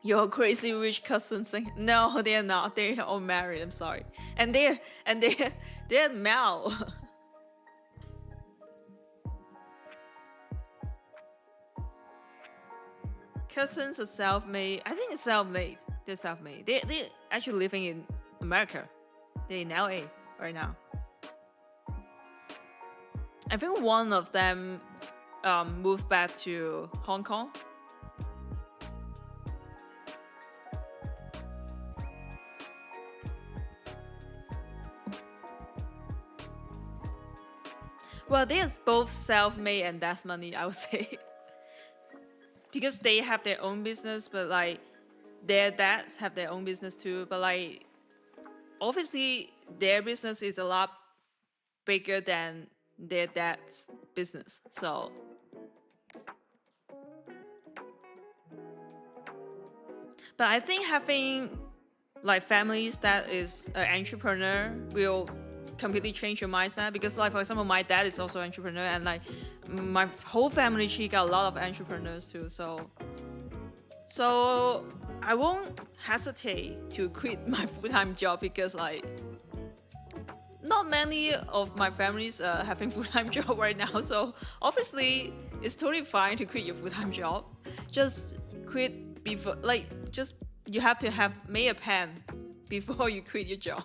Your crazy rich cousins sing. No, they're not. They're all married. I'm sorry. And they're Mal. Cousins are self-made. I think it's self-made. They're self-made. They're actually living in America. They're in LA right now. I think one of them moved back to Hong Kong. Well, they're both self-made and that's money, I would say. Because they have their own business, but like their dads have their own business too. But like obviously their business is a lot bigger than their dad's business. So but I think having like families that is an entrepreneur will completely change your mindset, because like for example my dad is also an entrepreneur, and like my whole family, she got a lot of entrepreneurs too, so I won't hesitate to quit my full-time job, because like not many of my families are having full-time job right now. So obviously it's totally fine to quit your full-time job. Just quit before, like just you have to have made a plan before you quit your job.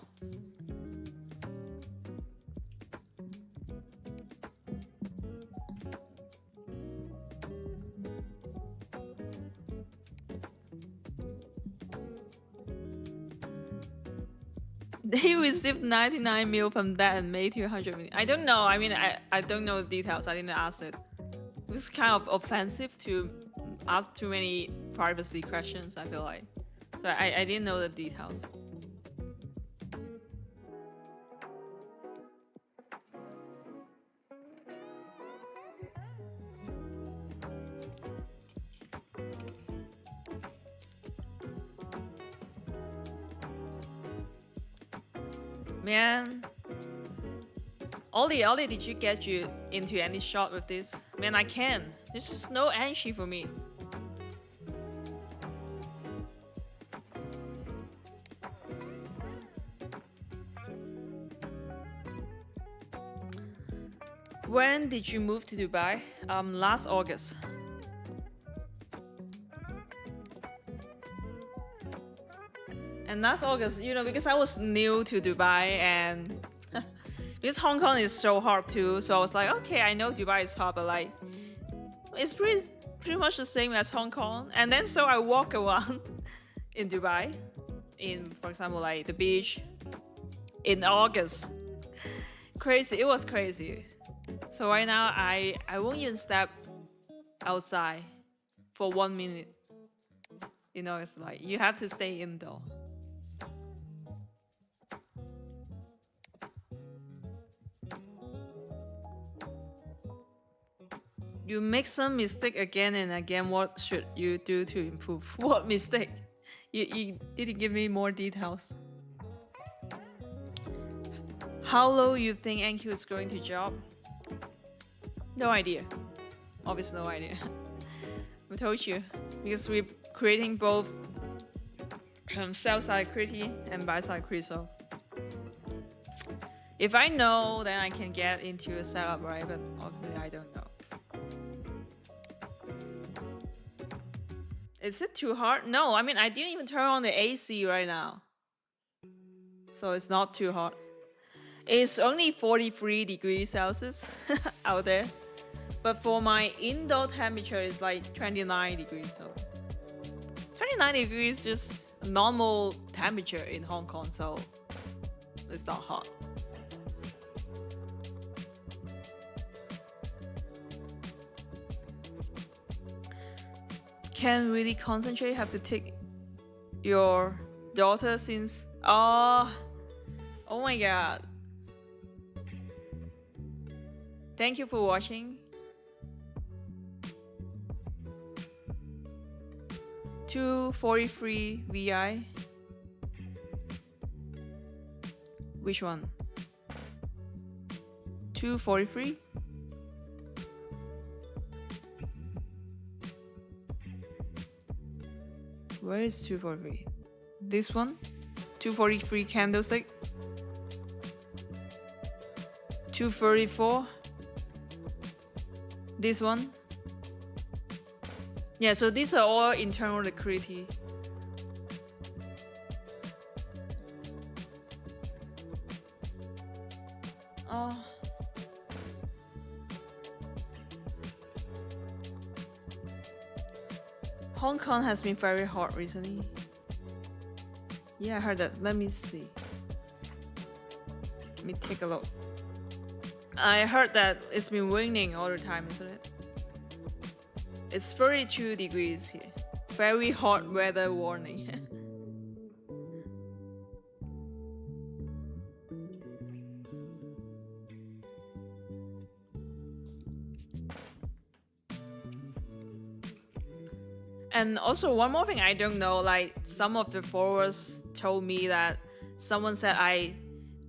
They received 99 mil from that and made 200 million. I don't know. I mean, I don't know the details. I didn't ask it. It was kind of offensive to ask too many privacy questions, I feel like. So I didn't know the details. Man, Ollie, did you get you into any shot with this? Man, I can't. There's no entry for me. When did you move to Dubai? Last August. And last August, you know, because I was new to Dubai, and because Hong Kong is so hot too, so I was like, okay, I know Dubai is hot, but like, it's pretty much the same as Hong Kong. And then so I walk around in Dubai, in, for example, like the beach in August. Crazy, it was crazy. So right now, I won't even step outside for 1 minute. You know, it's like you have to stay indoor. You make some mistake again and again. What should you do to improve? What mistake? You didn't give me more details. How low you think NQ is going to drop? No idea. Obviously no idea. I told you, because we're creating both sell side equity and buy side equity. So if I know, then I can get into a setup, right? But obviously I don't know. Is it too hard? No, I mean, I didn't even turn on the AC right now. So it's not too hot. It's only 43 degrees Celsius out there. But for my indoor temperature, it's like 29 degrees. So 29 degrees is just normal temperature in Hong Kong, so it's not hot. Can't really concentrate, have to take your daughter since... Oh my god. Thank you for watching. 243 VI. Which one? 243? Where is 243? This one? 243 candlestick? 234? This one? Yeah, so these are all internal liquidity. Hong Kong has been very hot recently. Yeah, I heard that. Let me see. Let me take a look. I heard that it's been raining all the time, isn't it? It's 32 degrees here. Very hot weather warning. And also one more thing I don't know, like some of the followers told me that someone said I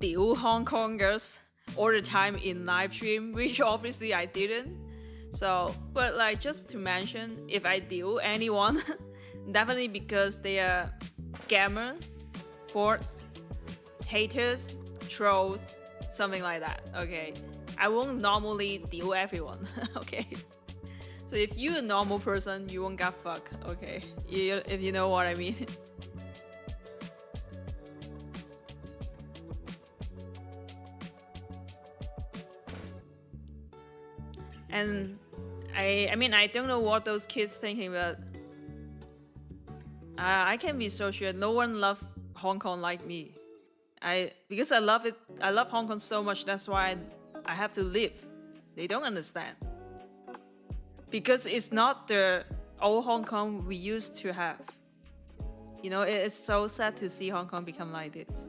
deal Hong Kongers all the time in live stream, which obviously I didn't. So, but like just to mention, if I deal anyone, definitely because they are scammers, frauds, haters, trolls, something like that, okay? I won't normally deal everyone, okay? So if you're a normal person, you won't get fucked, okay? If you know what I mean. And I mean, I don't know what those kids thinking, but I can be so sure no one loves Hong Kong like me. Because I love it. I love Hong Kong so much. That's why I have to live. They don't understand. Because it's not the old Hong Kong we used to have. You know, it's so sad to see Hong Kong become like this.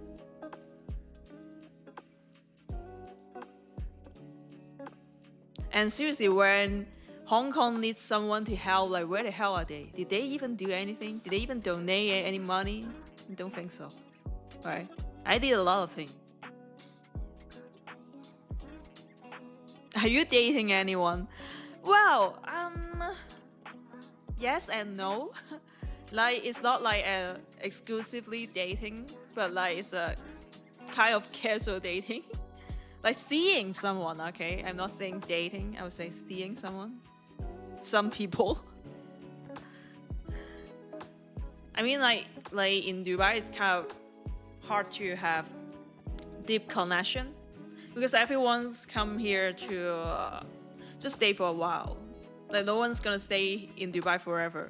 And seriously, when Hong Kong needs someone to help, like where the hell are they? Did they even do anything? Did they even donate any money? I don't think so. Right? I did a lot of things. Are you dating anyone? Well, yes and no. Like it's not like exclusively dating, but like it's a kind of casual dating. Like seeing someone, okay? I'm not saying dating, I would say seeing someone. Some people. I mean like in Dubai it's kind of hard to have deep connection because everyone's come here to just stay for a while. Like no one's gonna stay in Dubai forever.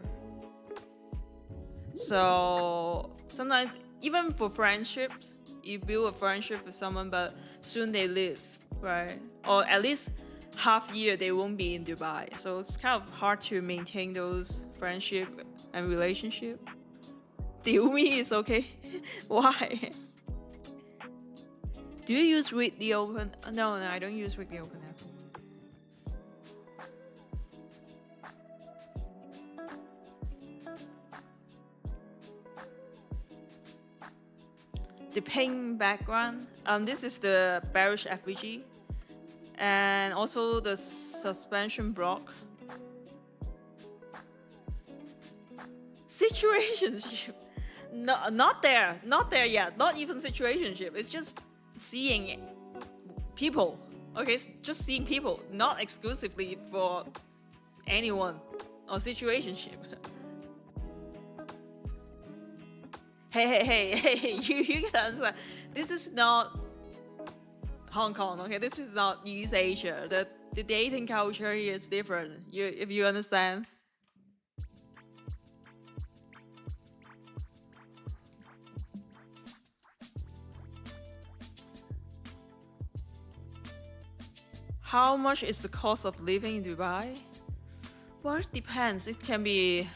So sometimes even for friendships, you build a friendship with someone, but soon they leave, right? Or at least half year they won't be in Dubai. So it's kind of hard to maintain those friendship and relationship. Deal me is okay. Why? Do you use Weekly Open? No, I don't use Weekly Open app. The pink background. This is the bearish FVG, and also the suspension block. Situationship. No, not there yet. Not even situationship. It's just seeing people. Okay, it's just seeing people, not exclusively for anyone or situationship. Hey, you gotta understand. This is not Hong Kong, okay? This is not East Asia. The dating culture here is different. If you understand. How much is the cost of living in Dubai? Well, it depends. It can be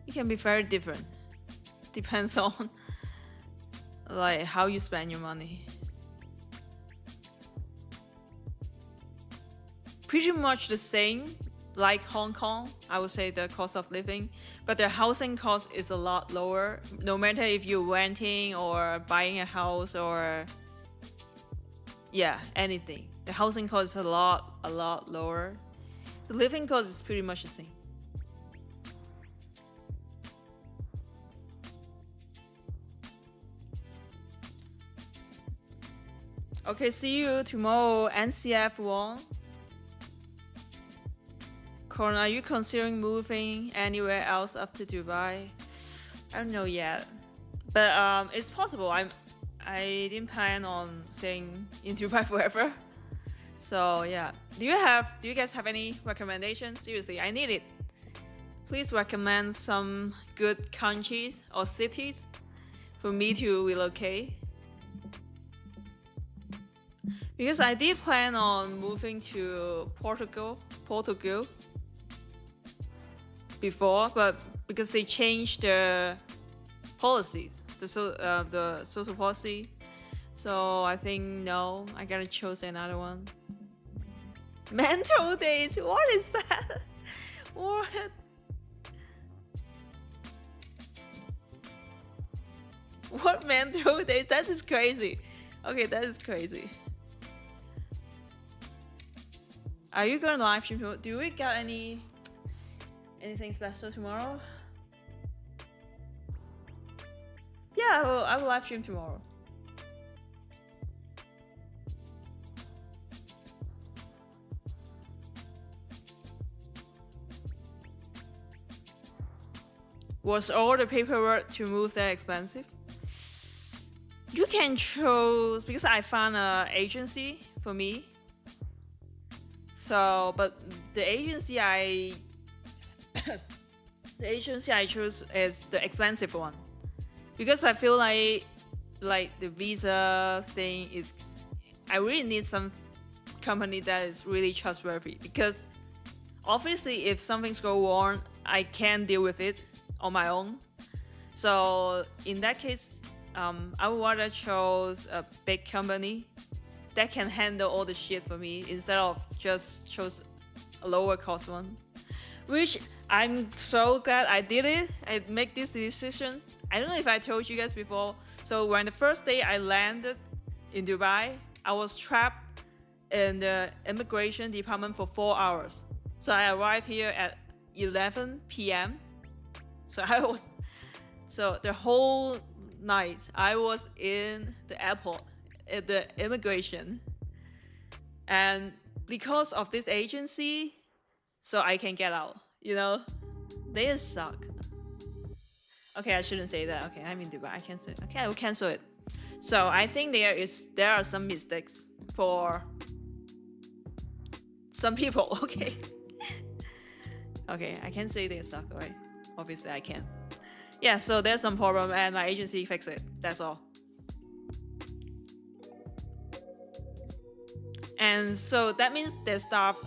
very different. Depends on like how you spend your money. Pretty much the same like Hong Kong, I would say the cost of living, but the housing cost is a lot lower. No matter if you're renting or buying a house or anything, the housing cost is a lot lower. The living cost is pretty much the same. Okay, see you tomorrow, NCF Wong. Corn, are you considering moving anywhere else after Dubai? I don't know yet, but it's possible. I didn't plan on staying in Dubai forever. So yeah, do you guys have any recommendations? Seriously, I need it. Please recommend some good countries or cities for me to relocate. Because I did plan on moving to Portugal before, but because they changed the policies, the social policy, so I think no, I gotta choose another one. Mental days, what is that? What? What mental days? That is crazy. Okay, that is crazy. Are you gonna live stream tomorrow? Do we got anything special tomorrow? Yeah, I will live stream tomorrow. Was all the paperwork to move that expensive? You can choose, because I found an agency for me. So, but the agency I choose is the expensive one, because I feel like the visa thing is, I really need some company that is really trustworthy, because obviously if something's go wrong, I can't deal with it on my own. So in that case, I would rather choose a big company that can handle all the shit for me instead of just choose a lower cost one, which I'm so glad I did it. I make this decision. I don't know if I told you guys before. So when the first day I landed in Dubai, I was trapped in the immigration department for 4 hours. So I arrived here at 11 p.m. So the whole night I was in the airport at the immigration, and because of this agency, so I can get out. They just suck. Okay, I shouldn't say that. Okay, I'm in Dubai. I can't say it. Okay, I will cancel it. So I think there are some mistakes for some people. Okay. Okay, I can say they suck, right? Obviously I can. Yeah, so there's some problem and my agency fixed it. That's all. And so that means the staff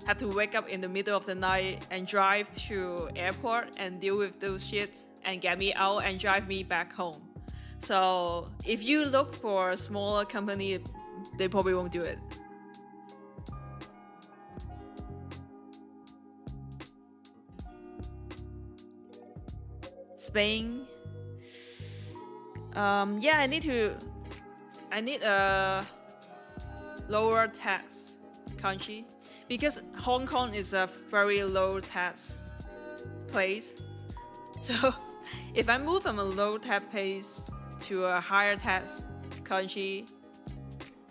have to wake up in the middle of the night and drive to airport and deal with those shit and get me out and drive me back home. So if you look for a smaller company, they probably won't do it. Spain. Yeah, I need a lower tax country, because Hong Kong is a very low tax place. So if I move from a low tax place to a higher tax country,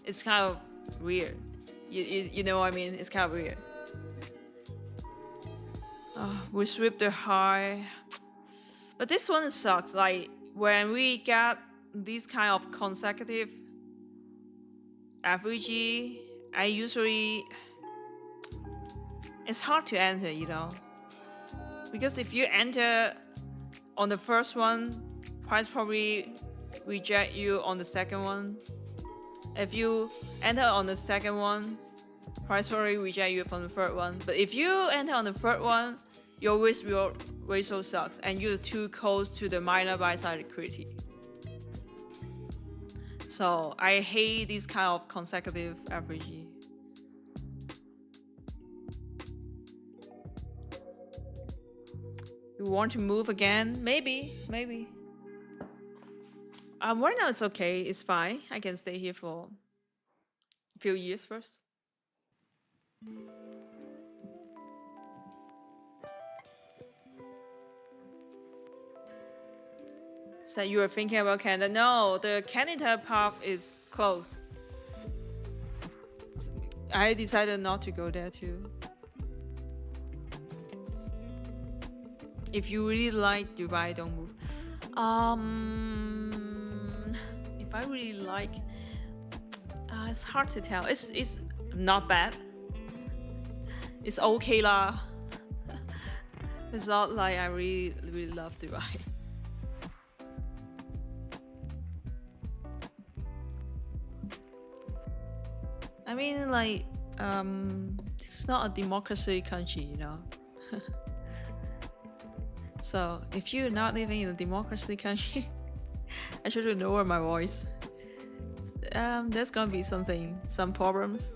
it's kind of weird. You know what I mean? It's kind of weird. We sweep the high. But this one sucks. Like when we get these kind of consecutive average, it's hard to enter, because if you enter on the first one, price probably reject you on the second one. If you enter on the second one, price probably reject you from the third one. But if you enter on the third one, your risk reward ratio sucks and you're too close to the minor buy-side liquidity. So I hate these kind of consecutive average. You want to move again? Maybe. Right now it's okay. It's fine. I can stay here for a few years first. So you are thinking about Canada? No, the Canada path is closed. I decided not to go there too. If you really like Dubai, don't move. If I really like, it's hard to tell. It's not bad. It's okay lah. It's not like I really love Dubai. I mean, like, it's not a democracy country, you know. So if you're not living in a democracy country, I should lower my voice. There's gonna be some problems.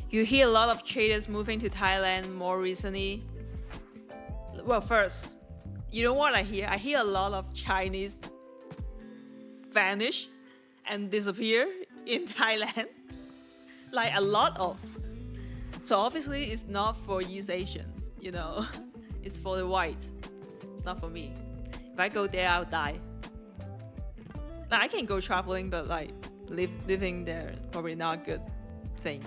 You hear a lot of traders moving to Thailand more recently. Well, first, you know what I hear? I hear a lot of Chinese vanish and disappear in Thailand. Like a lot of. So obviously it's not for East Asians, you know. It's for the white. It's not for me. If I go there, I'll die. Like, I can go traveling, but like living there probably not a good thing.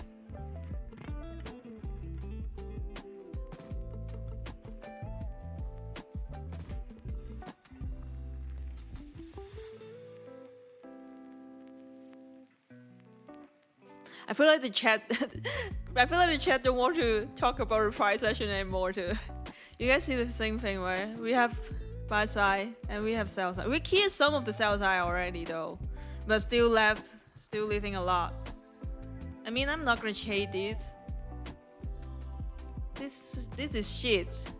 I feel like the chat don't want to talk about the price action anymore too. You guys see the same thing, right? We have buy side and we have sell side. We killed some of the sell side already though, but still leaving a lot. I mean, I'm not gonna trade this. This is shit.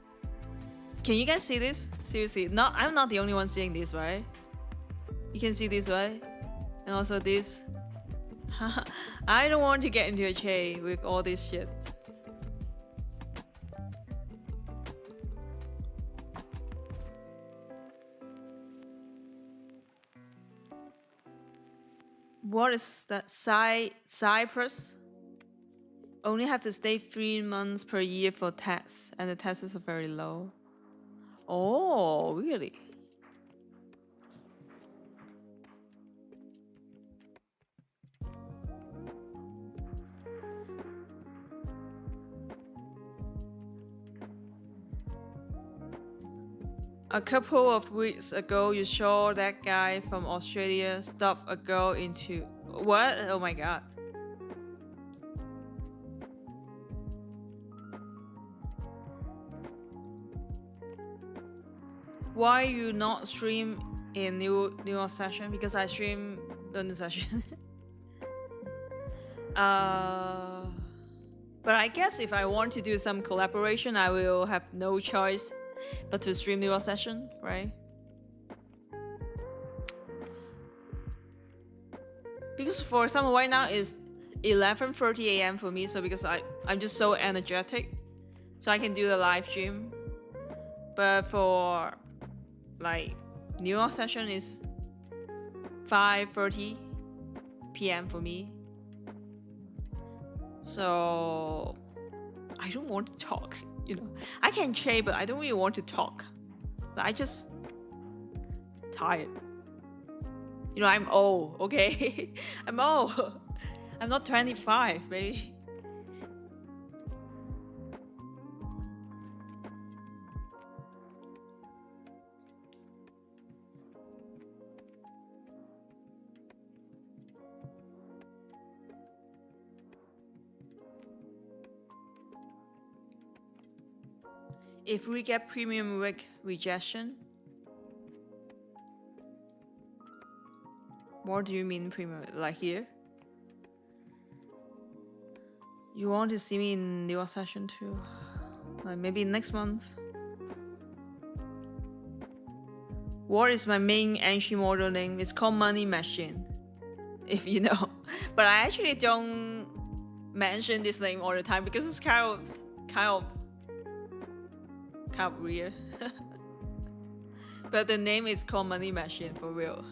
Can you guys see this? Seriously, I'm not the only one seeing this, right? You can see this, right? And also this. I don't want to get into a trade with all this shit. What is that? Cyprus? Only have to stay 3 months per year for tax, and the taxes are very low. Oh, really? A couple of weeks ago, you saw that guy from Australia stuff a girl into... What? Oh my god. Why you not stream in New York session? Because I stream London session. But I guess if I want to do some collaboration, I will have no choice but to stream New York session, right? Because for example, right now is 11:30 a.m. for me, so because I'm just so energetic, so I can do the live stream. But for like New York session is 5:30 p.m. for me, so I don't want to talk. You know, I can trade, but I don't really want to talk. I just tired. You know, I'm old, okay? I'm old. I'm not 25, baby. If we get premium wick rejection, what do you mean premium? Like here? You want to see me in your session too? Like maybe next month? What is my main entry model name? It's called Money Machine. if you know. But I actually don't mention this name all the time because it's kind of weird. But the name is called Money Machine for real.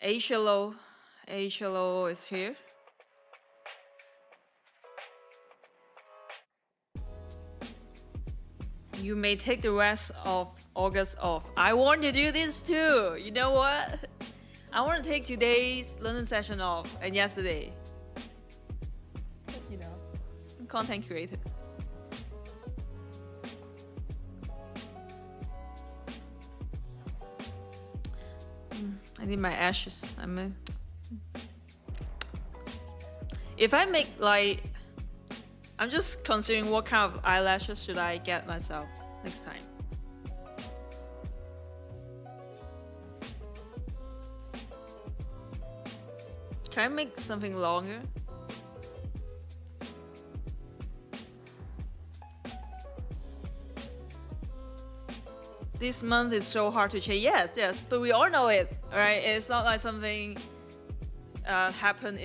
HLO is here. You may take the rest of August off. I want to do this too. You know what? I want to take today's London session off and yesterday. You know, I'm content creator. I need my ashes. If I make like, I'm just considering what kind of eyelashes should I get myself next time. Can I make something longer? This month is so hard to change. Yes, but we all know it, right? It's not like something happened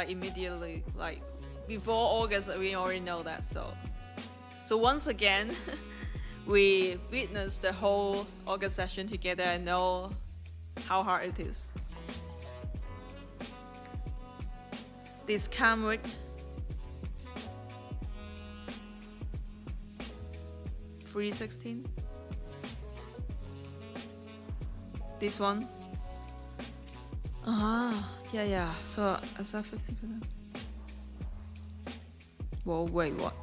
immediately. Like before August, we already know that. So once again, we witnessed the whole August session together and know how hard it is. This calm week. $316. This one. Yeah. So is that 50%? Whoa, wait, what?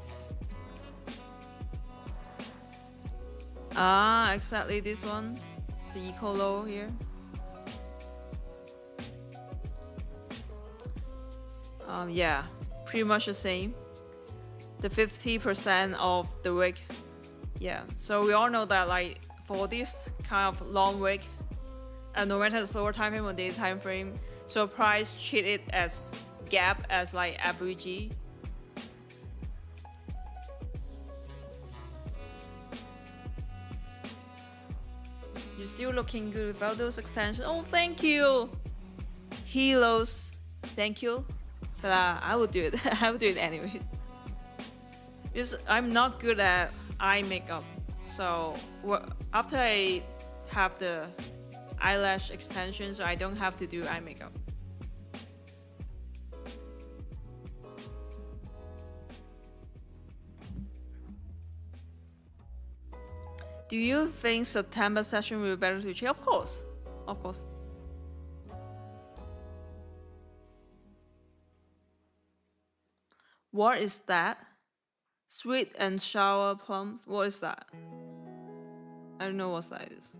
Exactly this one. The equal low here. Yeah, pretty much the same. The 50% of the wick. Yeah, so we all know that like for this kind of long wick, no matter the slower time frame or daily time frame, so price treat it as gap as like average. You're still looking good without those extensions. Oh, thank you, Helos. Thank you, but I will do it. I will do it anyways. I'm not good at eye makeup, so after I have the eyelash extensions, I don't have to do eye makeup. Do you think September session will be better to change? Of course. What is that? Sweet and sour plums. What is that? I don't know what that is.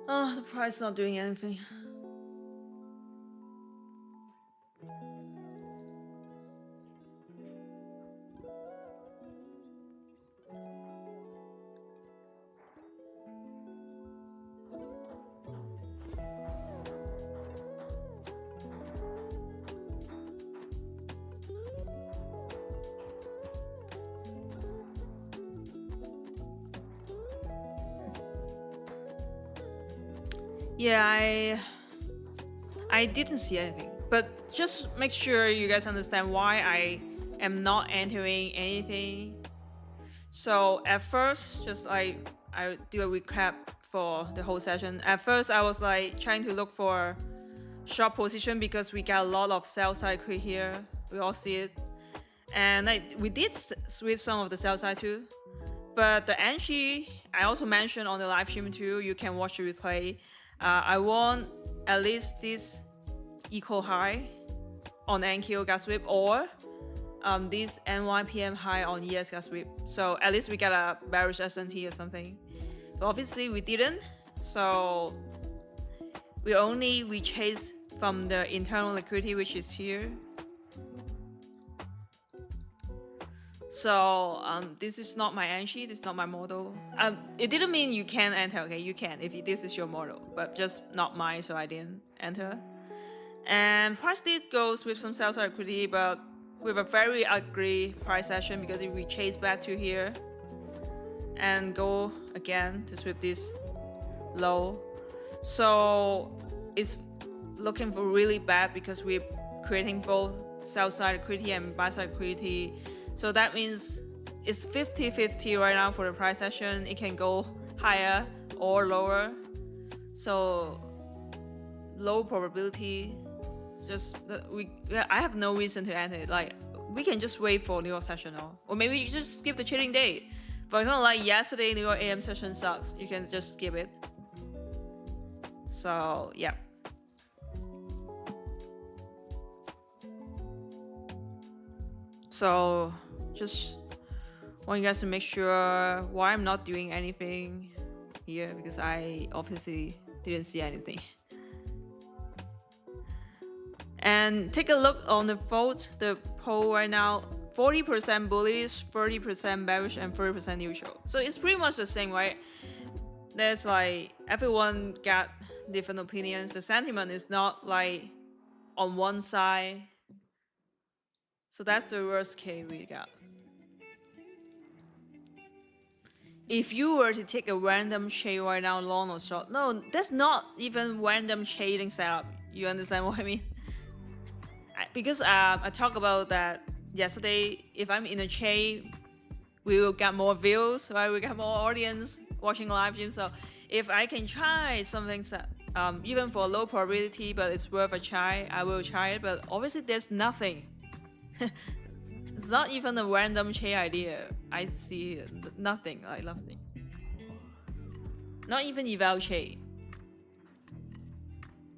Oh, the price not doing anything. Yeah, I didn't see anything, but just make sure you guys understand why I am not entering anything. So at first, just like I do a recap for the whole session. At first, I was like trying to look for short position because we got a lot of sell side creep here. We all see it, and we did switch some of the sell side too. But the entry I also mentioned on the live stream too. You can watch the replay. I want at least this equal high on NQ gas sweep or this NYPM high on ES gas sweep. So at least we got a bearish S&P or something. But obviously we didn't. So we chase from the internal liquidity, which is here. So this is not my entry, this is not my model. It didn't mean you can't enter, okay? You can if this is your model, but just not mine, so I didn't enter. And price did goes with some sell side liquidity, but with a very ugly price action, because if we chase back to here and go again to sweep this low, so it's looking for really bad because we're creating both sell side liquidity and buy side liquidity. So that means it's 50-50 right now for the price action. It can go higher or lower, so low probability. It's just I have no reason to enter it. Like, we can just wait for New York session, or maybe you just skip the trading day. For example, like yesterday New York AM session sucks, you can just skip it. So yeah. So just want you guys to make sure why I'm not doing anything here, because I obviously didn't see anything. And take a look on the vote, the poll right now, 40% bullish, 30% bearish, and 30% neutral. So it's pretty much the same, right? There's like, everyone got different opinions. The sentiment is not like on one side. So that's the worst case we got. If you were to take a random trade right now, long or short, no, that's not even random trading setup. You understand what I mean? Because I talked about that yesterday. If I'm in a trade, we will get more views, right? We get more audience watching live stream. So if I can try something, even for low probability, but it's worth a try, I will try it. But obviously, there's nothing. It's not even a random trade idea. I see nothing, like nothing. Not even eval trade.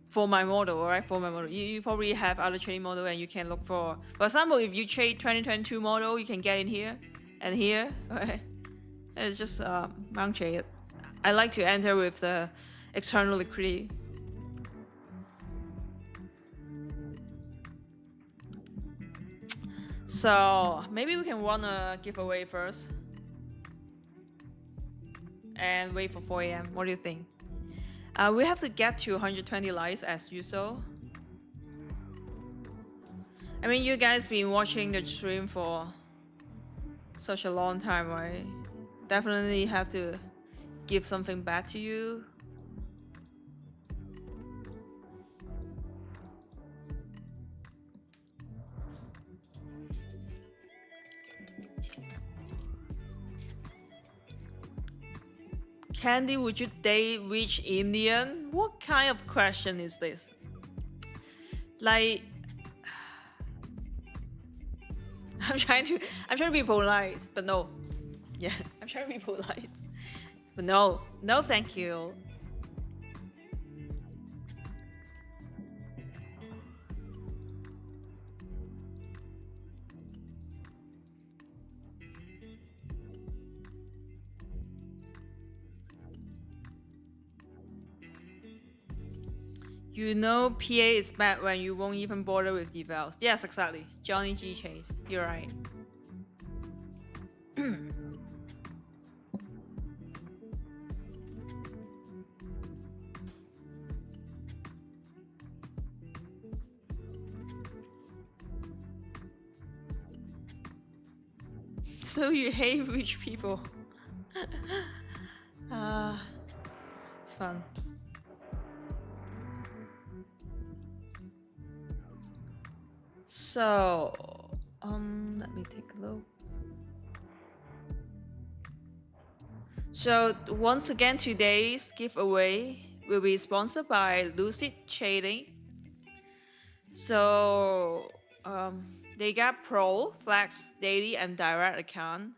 For my model, right? For my model, you probably have other trading model, and you can look for example, if you trade 2022 model, you can get in here and here, right? It's just mount trade. I like to enter with the external liquidity. So maybe we can run a giveaway first and wait for 4 AM. What do you think? We have to get to 120 likes as usual. I mean, you guys been watching the stream for such a long time, right? Definitely have to give something back to you. Candy, would you date rich Indian? What kind of question is this? Like, I'm trying to be polite, but no. Yeah, I'm trying to be polite, but no, thank you. You know PA is bad when you won't even bother with devals. Yes, exactly. Johnny G. Chase. You're right. So you hate rich people. It's fun. So, let me take a look. So once again, today's giveaway will be sponsored by Lucid Trading. So they got Pro, Flex, Daily, and Direct account.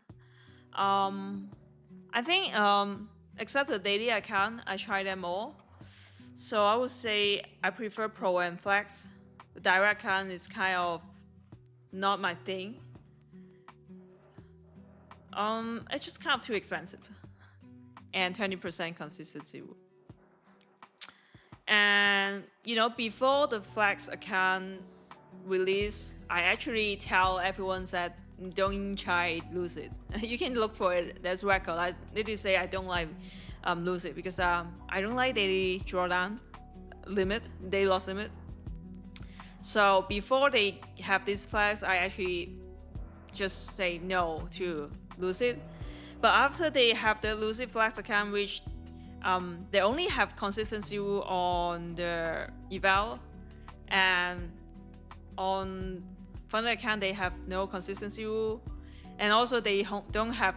I think except the Daily account, I tried them all. So I would say I prefer Pro and Flex. The Direct account is kind of not my thing. It's just kind of too expensive. And 20% consistency. And you know, before the Flex account release, I actually tell everyone that don't try Lucid. You can look for it. There's record. I literally say I don't like Lucid because I don't like daily drawdown limit, daily loss limit. So before they have these flags, I actually just say no to Lucid. But after they have the Lucid Flex account, which they only have consistency rule on the eval, and on Funder account they have no consistency rule, and also they don't have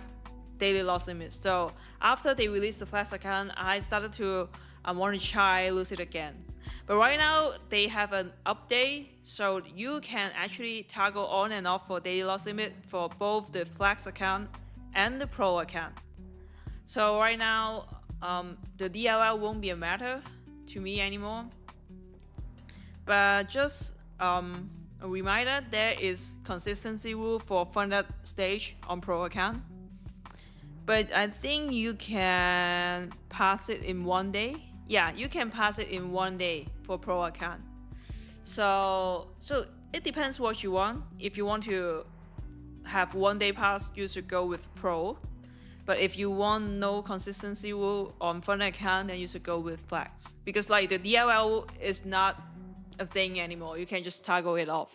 daily loss limits. So after they released the Flex account, I started to want to try Lucid again. But right now they have an update, so you can actually toggle on and off for daily loss limit for both the Flex account and the Pro account. So right now, the DLL won't be a matter to me anymore. But just a reminder, there is consistency rule for funded stage on Pro account. But I think you can pass it in 1 day. Yeah, you can pass it in 1 day for Pro account. So it depends what you want. If you want to have 1 day pass, you should go with Pro. But if you want no consistency rule on Funder account, then you should go with Flex. Because like the DLL is not a thing anymore. You can just toggle it off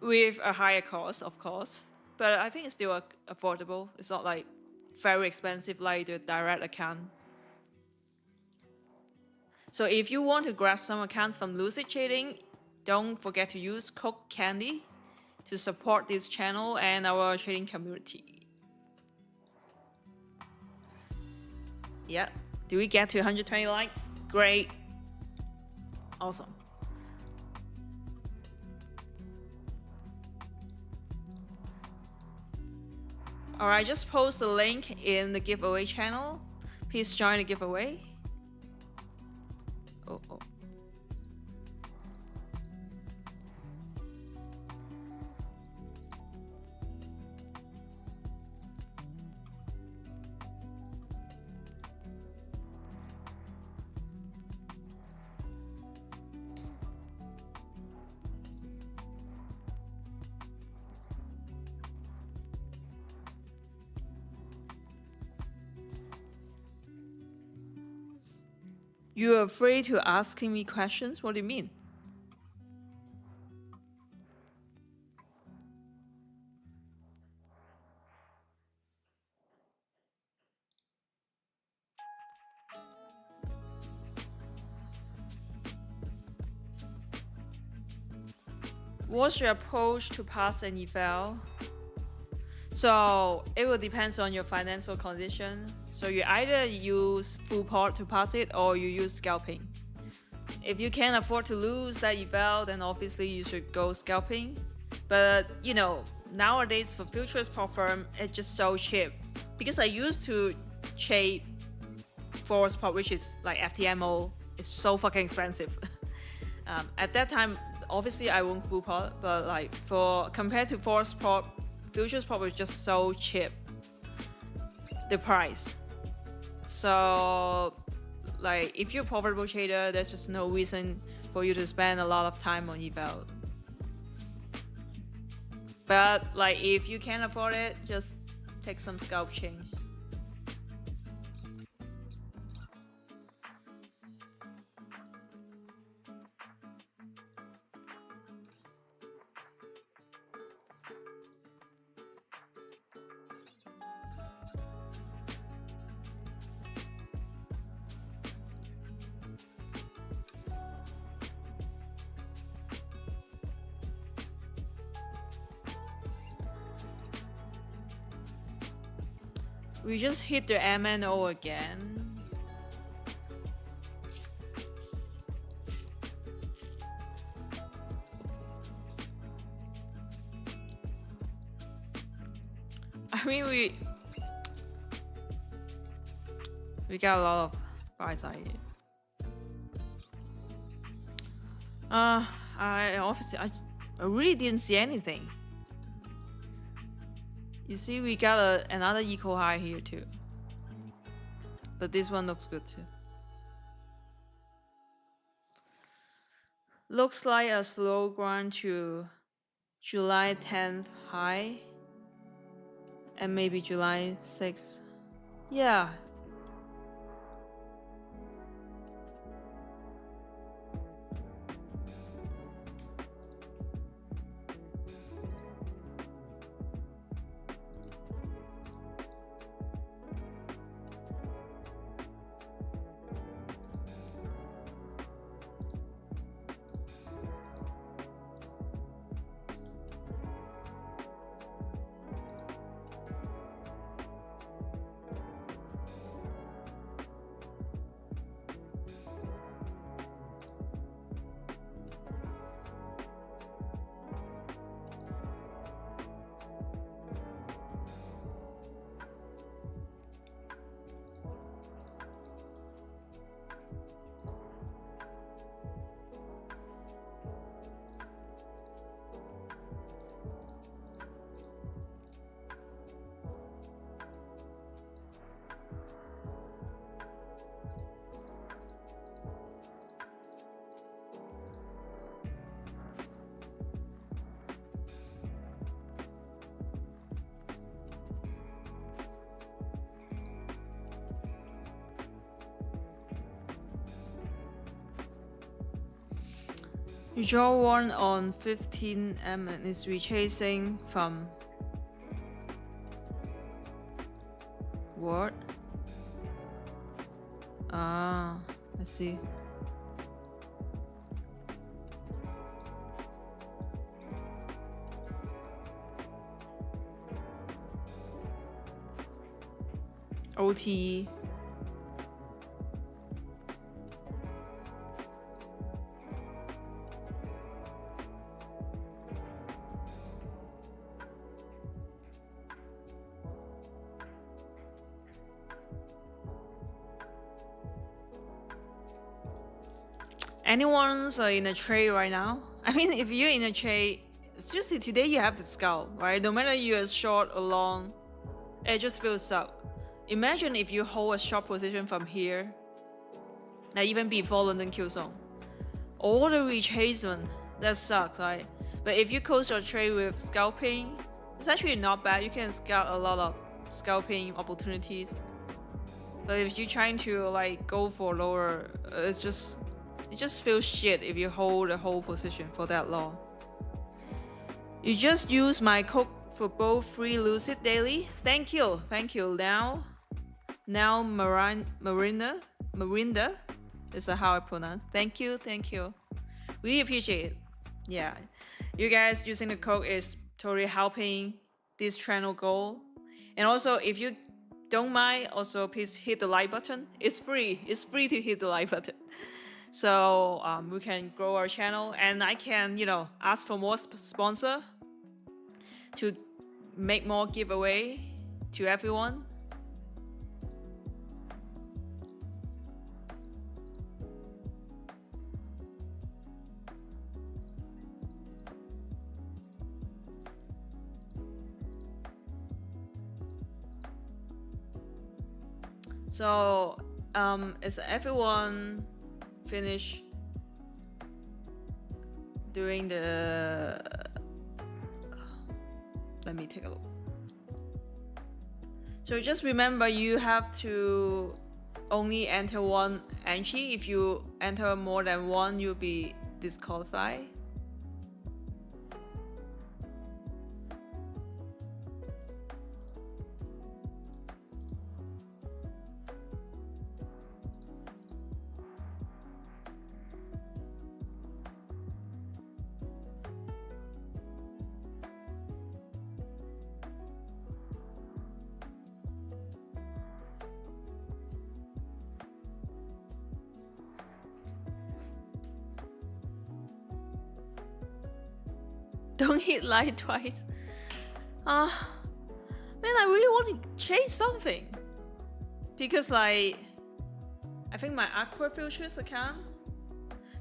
with a higher cost, of course. But I think it's still affordable. It's not like very expensive like the direct account. So if you want to grab some accounts from Lucid Trading, don't forget to use code CANDY to support this channel and our trading community. Yeah, do we get to 120 likes? Great. Awesome. Alright, just post the link in the giveaway channel. Please join the giveaway. Oh. You're afraid to asking me questions? What do you mean? What's your approach to pass an eval? So it will depend on your financial condition. So you either use full pot to pass it or you use scalping. If you can't afford to lose that eval, then obviously you should go scalping. But you know, nowadays for futures prop firm, it's just so cheap. Because I used to trade forex prop, which is like FTMO, it's so fucking expensive. At that time, obviously I won't full pot, but like compared to forex prop, futures prop is just so cheap, the price. So like if you're a profitable trader, there's just no reason for you to spend a lot of time on eval. But like if you can't afford it, just take some scalp change. We just hit the MNO again. I mean, we got a lot of buy side here. I really didn't see anything. You see, we got another equal high here too. But this one looks good too. Looks like a slow grind to July 10th high. And maybe July 6th. Yeah. You draw one on 15M and is retracing from what? Ah, I see. OTE. Anyone's in a trade right now? I mean, if you're in a trade, seriously, today you have to scout, right? No matter you're short or long, it just feels suck. Imagine if you hold a short position from here, like even before London Q zone. All the retracement, that sucks, right? But if you close your trade with scalping, it's actually not bad. You can scout a lot of scalping opportunities. But if you're trying to like go for lower, it just feels shit if you hold a whole position for that long. You just use my code for both free lucid daily. Thank you. Now Marinda is how I pronounce. Thank you. Really appreciate it. Yeah, you guys using the code is totally helping this channel goal. And also, if you don't mind, also please hit the like button. It's free to hit the like button. So we can grow our channel, and I can, ask for more sponsor to make more giveaway to everyone. So is everyone finished doing the, let me take a look. So just remember, you have to only enter one entry. If you enter more than one, you'll be disqualified. Don't hit like twice. Man, I really want to change something. Because I think my Aqua Futures account.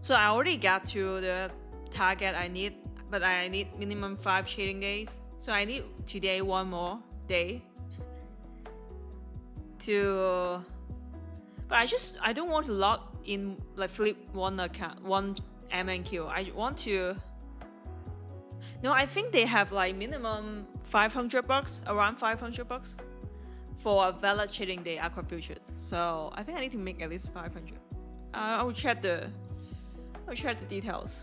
So I already got to the target I need, but I need minimum 5 trading days. So I need today one more day to. But I don't want to log in, like flip one account, one MNQ. I want to. No, I think they have like minimum $500, around $500 for a valid trading day Aqua Futures. So I think I need to make at least 500. I will check the details.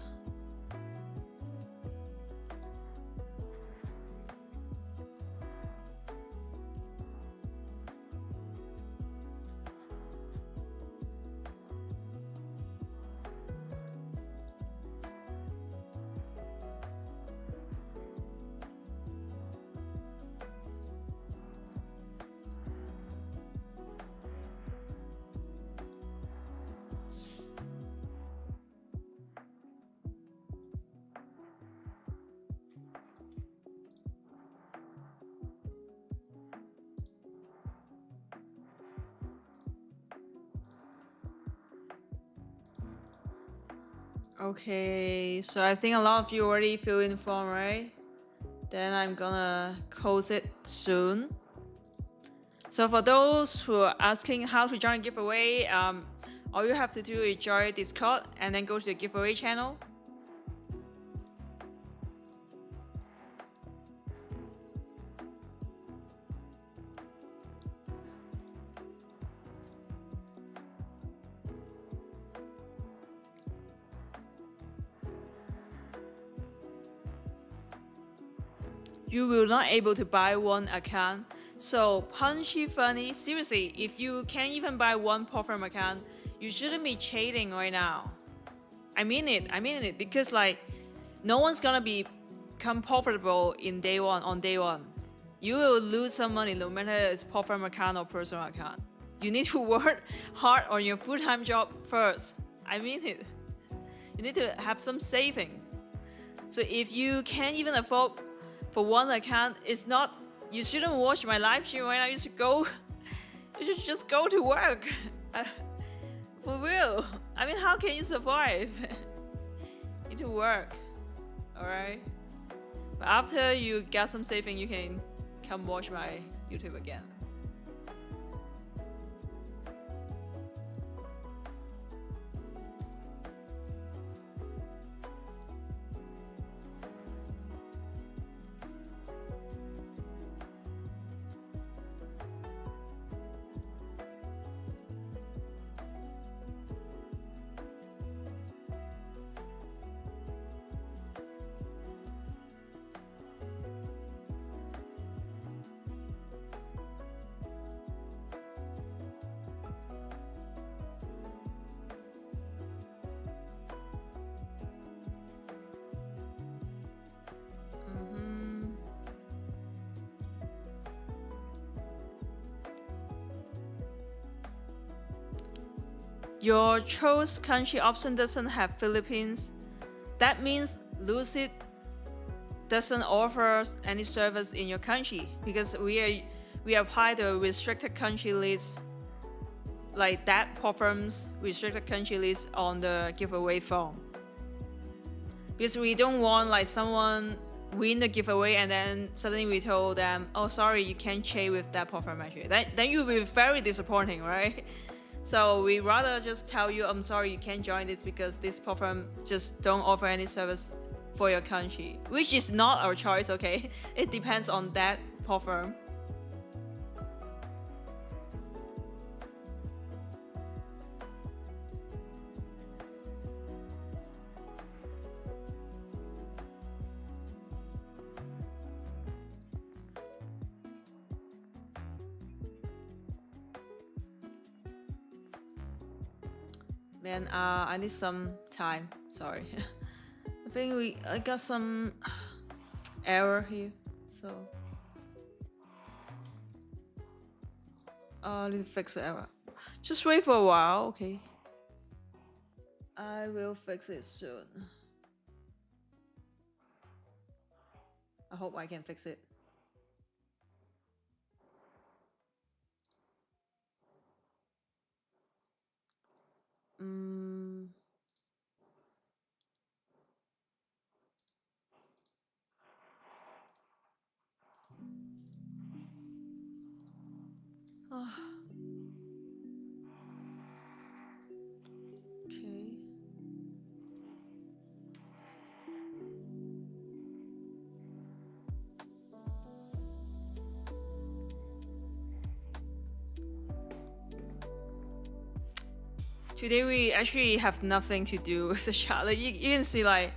Okay, so I think a lot of you already fill in the form, right? Then I'm gonna close it soon. So for those who are asking how to join a giveaway, all you have to do is join Discord and then go to the giveaway channel. you will not able to buy one account. So punchy funny, seriously, if you can't even buy one platform account, you shouldn't be trading right now. I mean it, because like no one's gonna become profitable in day one on day one. You will lose some money no matter it's platform account or personal account. You need to work hard on your full-time job first. I mean it. You need to have some saving. So if you can't even afford for one account, it's not, you shouldn't watch my live stream right now. You should just go to work. For real. I mean, how can you survive? You need to work. Alright? But after you get some saving, you can come watch my YouTube again. Your choice country option doesn't have Philippines. That means Lucid doesn't offer any service in your country, because we apply the restricted country list, like that platform's restricted country list on the giveaway form. Because we don't want like someone win the giveaway and then suddenly we told them, oh sorry, you can't trade with that platform actually. Then you'll be very disappointing, right? So we rather just tell you, I'm sorry, you can't join this because this platform just don't offer any service for your country, which is not our choice, okay? It depends on that platform. Man, I need some time. Sorry. I think I got some error here, so I need to fix the error. Just wait for a while, okay? I will fix it soon. I hope I can fix it. Okay. Today we actually have nothing to do with the chat. Like you can see, like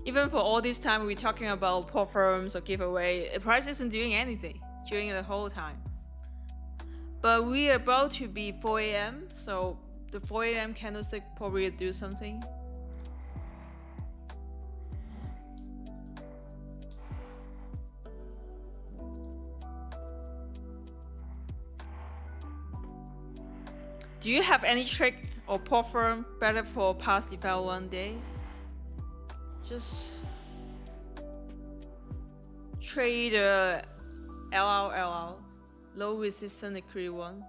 even for all this time we're talking about platforms or giveaway, the price isn't doing anything during the whole time. But we're about to be 4 a.m. so the 4 a.m. candlestick probably do something. Do you have any trick or platform better for past effect one day? Just trade the LL, low resistance decree one.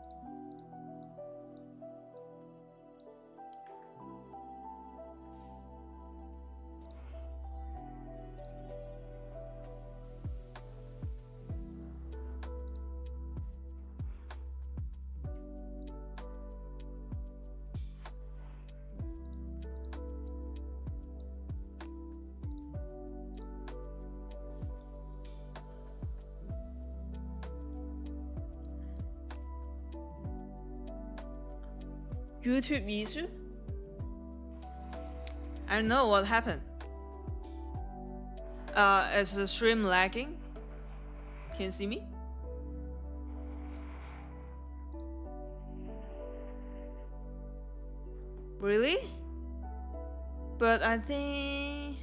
YouTube issue? I don't know what happened. Is the stream lagging? Can you see me? Really? But I think...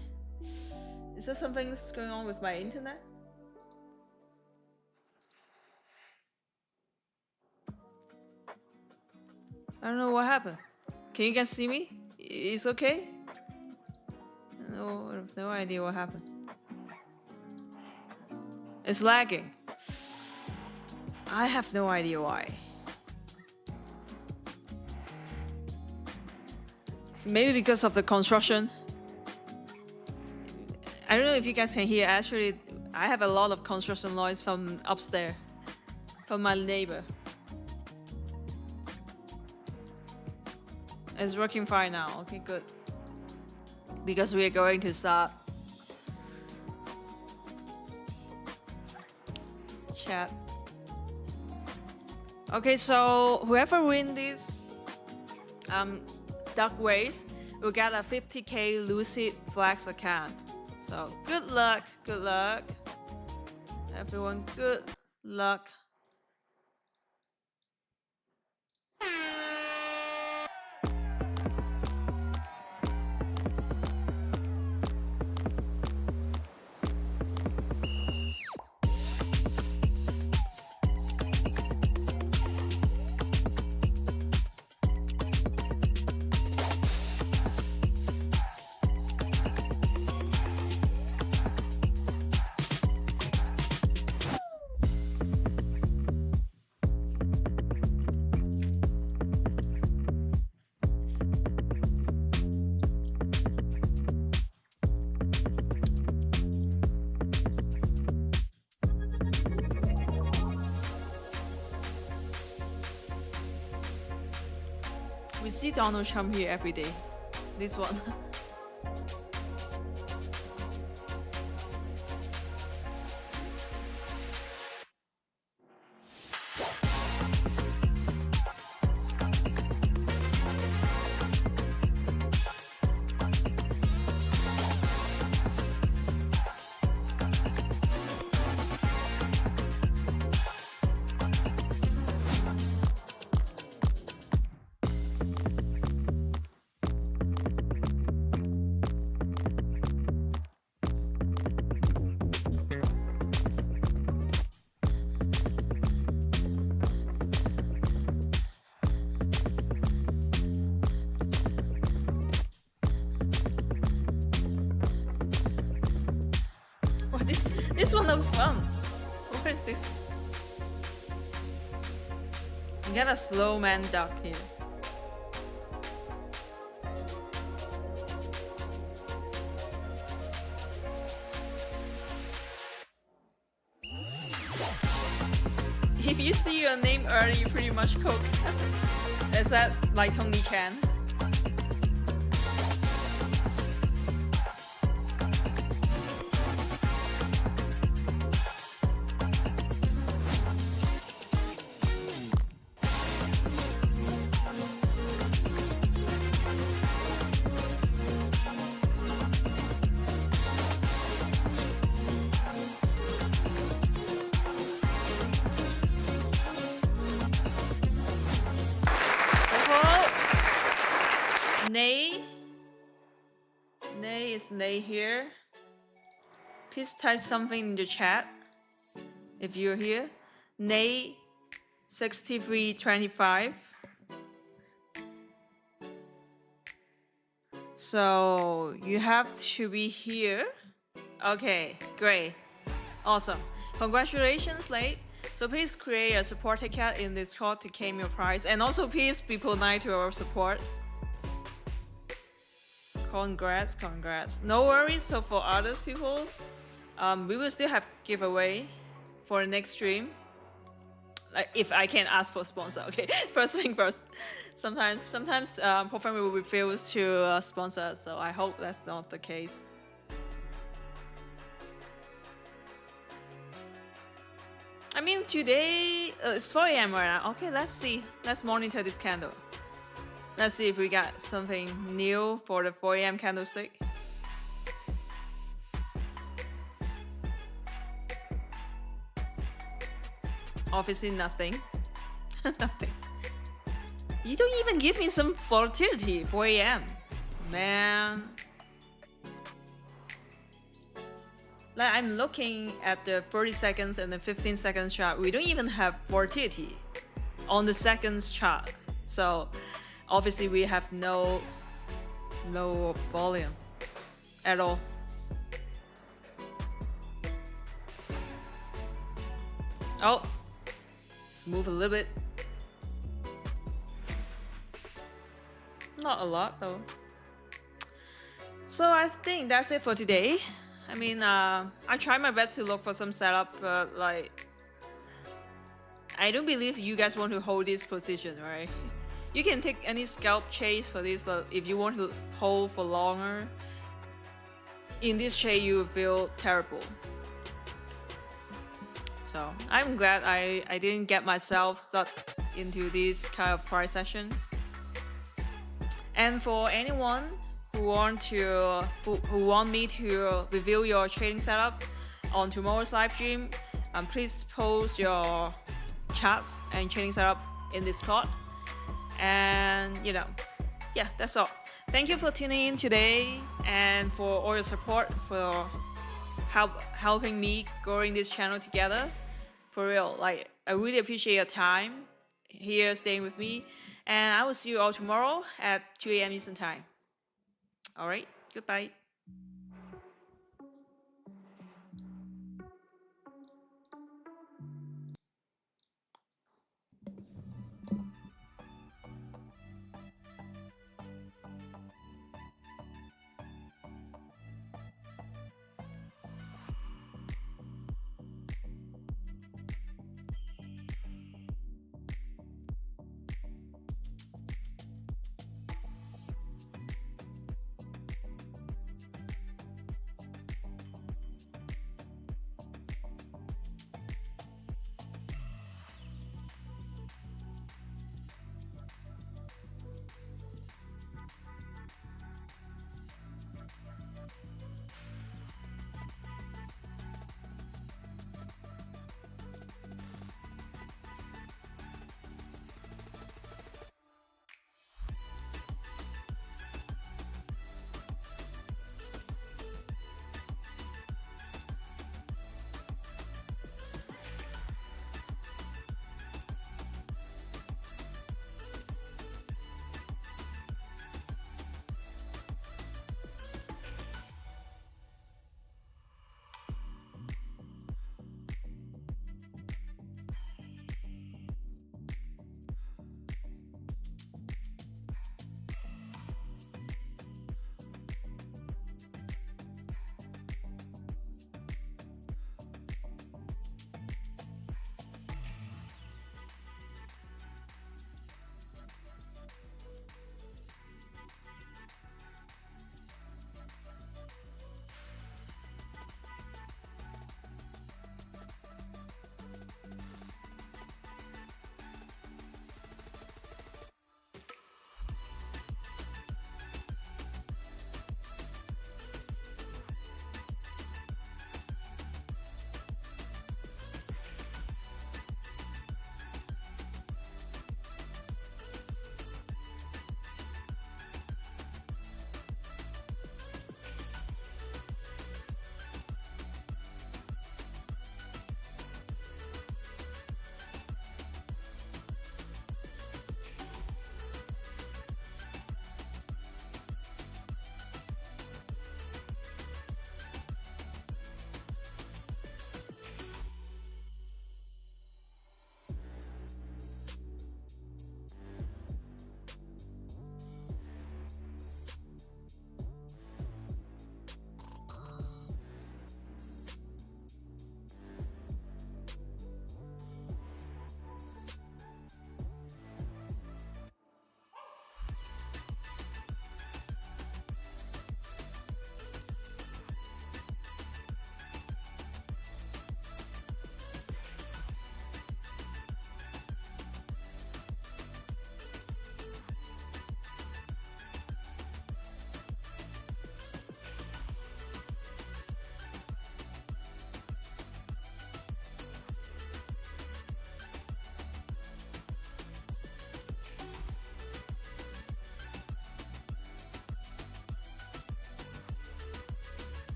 Is there something going on with my internet? I don't know what happened. Can you guys see me? It's okay? No, I have no idea what happened. It's lagging. I have no idea why. Maybe because of the construction. I don't know if you guys can hear. Actually, I have a lot of construction noise from upstairs, from my neighbor. It's working fine now. Okay, good. Because we are going to start chat. Okay, so whoever wins this duck race will get a 50k Lucid Flex account. So good luck, everyone. Good luck. We see Donald Trump here every day. This one. This one looks fun. What is this? You got a slow man duck here. If you see your name early, you pretty much cook. Is that like Tony Chan? Nay is Nay here. Please type something in the chat if you're here. Nay 6325. So you have to be here. Okay, great. Awesome. Congratulations, Late. So please create a support account in Discord to claim your prize. And also please be polite to our support. Congrats. No worries. So for others people, we will still have giveaway for the next stream. Like if I can ask for sponsor, okay. First thing first. Sometimes Performer will refuse to sponsor, so I hope that's not the case. I mean today it's 4 AM right now. Okay, let's see. Let's monitor this candle. Let's see if we got something new for the 4 AM candlestick. Obviously nothing. Nothing. You don't even give me some volatility. 4 a.m. Man. Like I'm looking at the 30 seconds and the 15 seconds chart. We don't even have volatility on the seconds chart. So obviously we have no volume at all. Oh, let's move a little bit. Not a lot though. So I think that's it for today. I mean, I try my best to look for some setup, but like, I don't believe you guys want to hold this position, right? You can take any scalp chase for this, but if you want to hold for longer, in this trade you will feel terrible. So I'm glad I didn't get myself stuck into this kind of price session. And for anyone who want me to review your trading setup on tomorrow's live stream, please post your charts and trading setup in Discord. And yeah, that's all. Thank you for tuning in today and for all your support, for helping me growing this channel together. For real, like I really appreciate your time here staying with me, and I will see you all tomorrow at 2 a.m. Eastern Time. All right, goodbye.